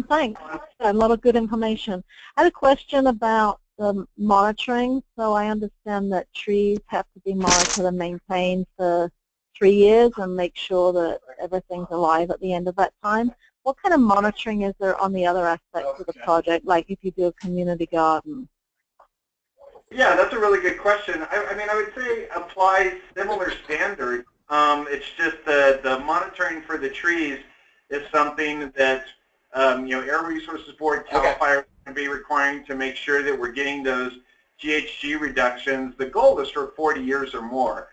Thanks. A lot of good information. I had a question about the monitoring. So I understand that trees have to be monitored and maintained for 3 years and make sure that everything's alive at the end of that time. What kind of monitoring is there on the other aspects of the project, like if you do a community garden? Yeah, that's a really good question. I mean, I would say apply similar standards. It's just the monitoring for the trees is something that Air Resources Board, Cal Fire is going to be requiring to make sure that we're getting those GHG reductions. The goal is for 40 years or more.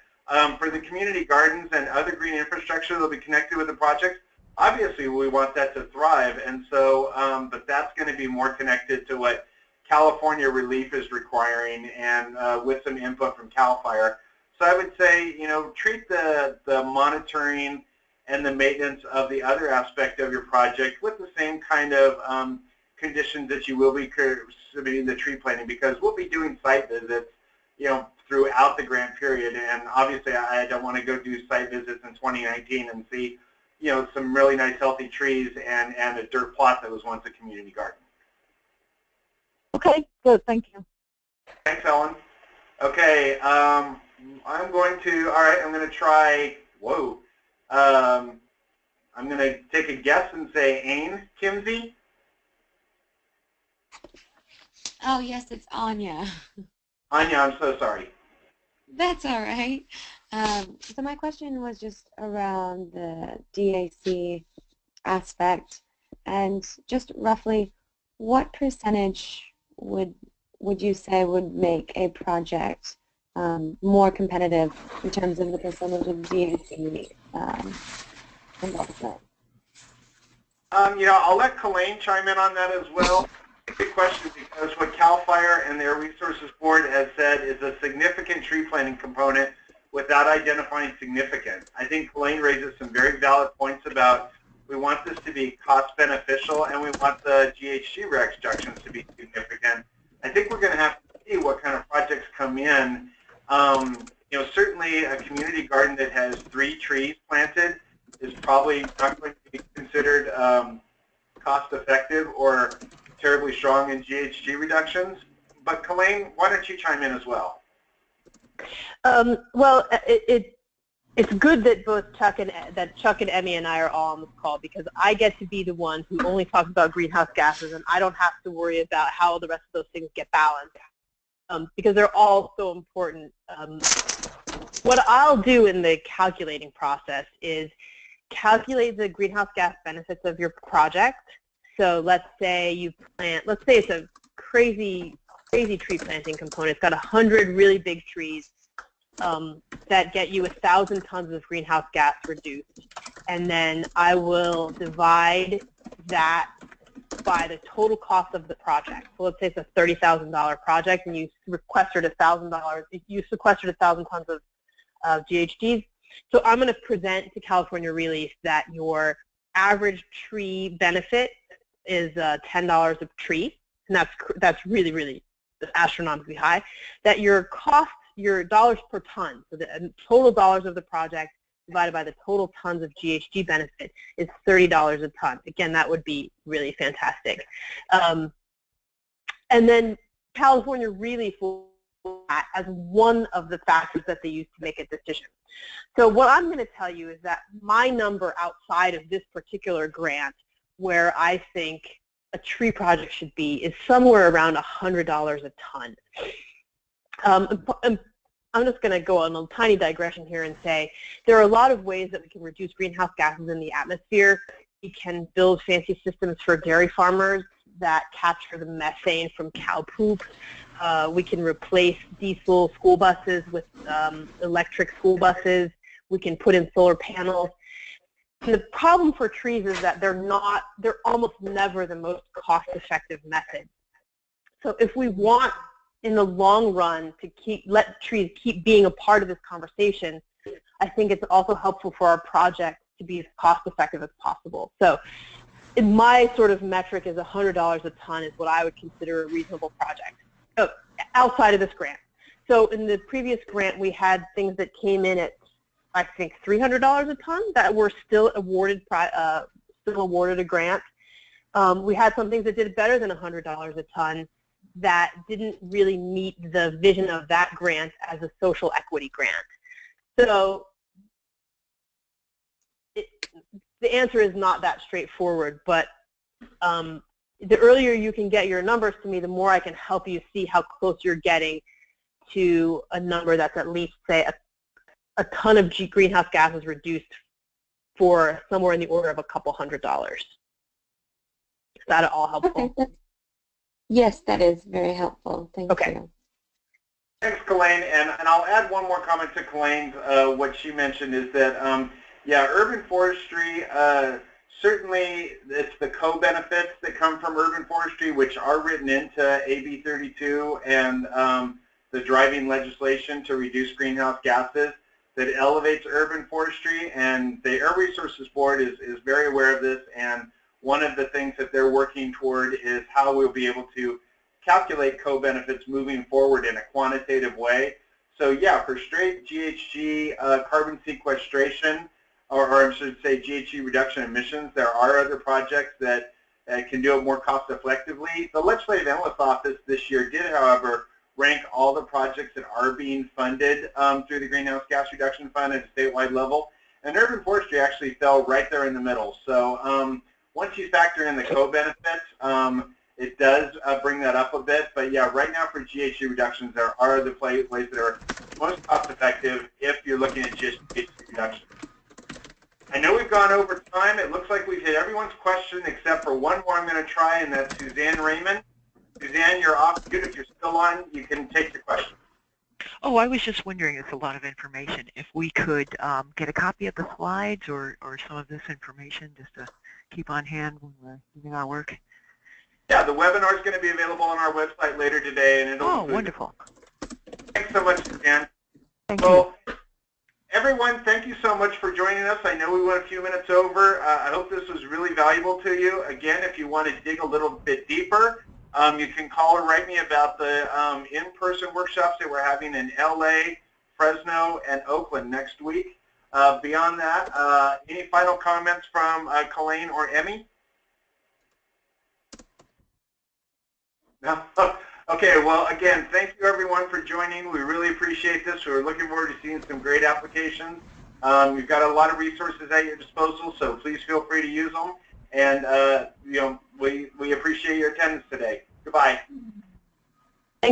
For the community gardens and other green infrastructure that will be connected with the project, obviously we want that to thrive, and so, but that's going to be more connected to what California Relief is requiring, and with some input from Cal Fire. So I would say, treat the monitoring and the maintenance of the other aspect of your project with the same kind of conditions that you will be submitting the tree planting, because we'll be doing site visits, throughout the grant period. And obviously, I don't want to go do site visits in 2019 and see, some really nice healthy trees and a dirt plot that was once a community garden. Okay, good. Thank you. Thanks, Ellen. Okay, I'm going to try, I'm going to take a guess and say Ain Kimsey. Oh, yes, it's Anya. Anya, I'm so sorry. That's all right. So my question was just around the DAC aspect, and just roughly what percentage would you say would make a project more competitive in terms of the percentage of DAC investment? I'll let Kalaine chime in on that as well. Good question, because what Cal Fire and their Resources Board has said is a significant tree planting component without identifying significant. I think Kalaine raises some very valid points about we want this to be cost beneficial and we want the GHG reductions to be significant. I think we're going to have to see what kind of projects come in. Certainly a community garden that has 3 trees planted is probably not going to be considered cost effective or terribly strong in GHG reductions. But Kalaine, why don't you chime in as well? Well, it's good that both Chuck and Emmy and I are all on this call, because I get to be the one who only talks about greenhouse gases, and I don't have to worry about how the rest of those things get balanced, because they're all so important. What I'll do in the calculating process is calculate the greenhouse gas benefits of your project. So let's say it's a crazy tree planting component. It's got 100 really big trees that get you 1,000 tons of greenhouse gas reduced. And then I will divide that by the total cost of the project. So let's say it's a $30,000 project and you sequestered $1,000. You sequestered 1,000 tons GHGs. So I'm going to present to California Relief that your average tree benefit is $10 a tree, and that's really, really astronomically high. That your cost, your dollars per ton, so the total dollars of the project divided by the total tons of GHG benefit is $30 a ton. Again, that would be really fantastic. And then California Relief will that as one of the factors that they use to make a decision. So what I'm going to tell you is that my number outside of this particular grant, where I think a tree project should be, is somewhere around $100 a ton. I'm just going to go on a tiny digression here and say there are a lot of ways that we can reduce greenhouse gases in the atmosphere. We can build fancy systems for dairy farmers that capture the methane from cow poop. We can replace diesel school buses with electric school buses. We can put in solar panels. And the problem for trees is that they're almost never the most cost-effective method. So if we want, in the long run, to let trees keep being a part of this conversation, I think it's also helpful for our project to be as cost-effective as possible. So my sort of metric is $100 a ton is what I would consider a reasonable project. Outside of this grant. So in the previous grant, we had things that came in at, I think, $300 a ton that were still awarded a grant. We had some things that did better than $100 a ton that didn't really meet the vision of that grant as a social equity grant. So the answer is not that straightforward, but the earlier you can get your numbers to me, the more I can help you see how close you're getting to a number that's at least, say, a ton of greenhouse gases reduced for somewhere in the order of a couple $100. Is that at all helpful? Okay, yes, that is very helpful. Thank you. Thanks, Kalaine. And I'll add one more comment to Kalaine's. What she mentioned is that, yeah, urban forestry, certainly it's the co-benefits that come from urban forestry, which are written into AB 32 and the driving legislation to reduce greenhouse gases, that elevates urban forestry. And the Air Resources Board is very aware of this, and one of the things that they're working toward is how we'll be able to calculate co-benefits moving forward in a quantitative way. So yeah, for straight GHG carbon sequestration, or I should say GHG reduction emissions, there are other projects that can do it more cost effectively. The Legislative Analyst Office this year did, however, rank all the projects that are being funded through the Greenhouse Gas Reduction Fund at a statewide level, and urban forestry actually fell right there in the middle. So once you factor in the co-benefits, it does bring that up a bit. But yeah, right now for GHG reductions, there are other ways that are most cost effective if you're looking at just GHG reduction. I know we've gone over time. It looks like we've hit everyone's question except for one more I'm going to try, and that's Suzanne Raymond. Suzanne, you're off mute. If you're still on, you can take your question. Oh, I was just wondering, it's a lot of information, if we could get a copy of the slides or some of this information just to keep on hand when we're doing our work. Yeah, the webinar is going to be available on our website later today, and it'll include. Wonderful. Thanks so much, Suzanne. Thank you. Everyone, thank you so much for joining us. I know we went a few minutes over. I hope this was really valuable to you. Again, if you want to dig a little bit deeper, you can call or write me about the in-person workshops that we're having in LA, Fresno, and Oakland next week. Beyond that, any final comments from Kalaine or Emmy? No? Okay, well, again, thank you everyone for joining. We really appreciate this. We're looking forward to seeing some great applications. We've got a lot of resources at your disposal, so please feel free to use them. And you know, we appreciate your attendance today. Goodbye.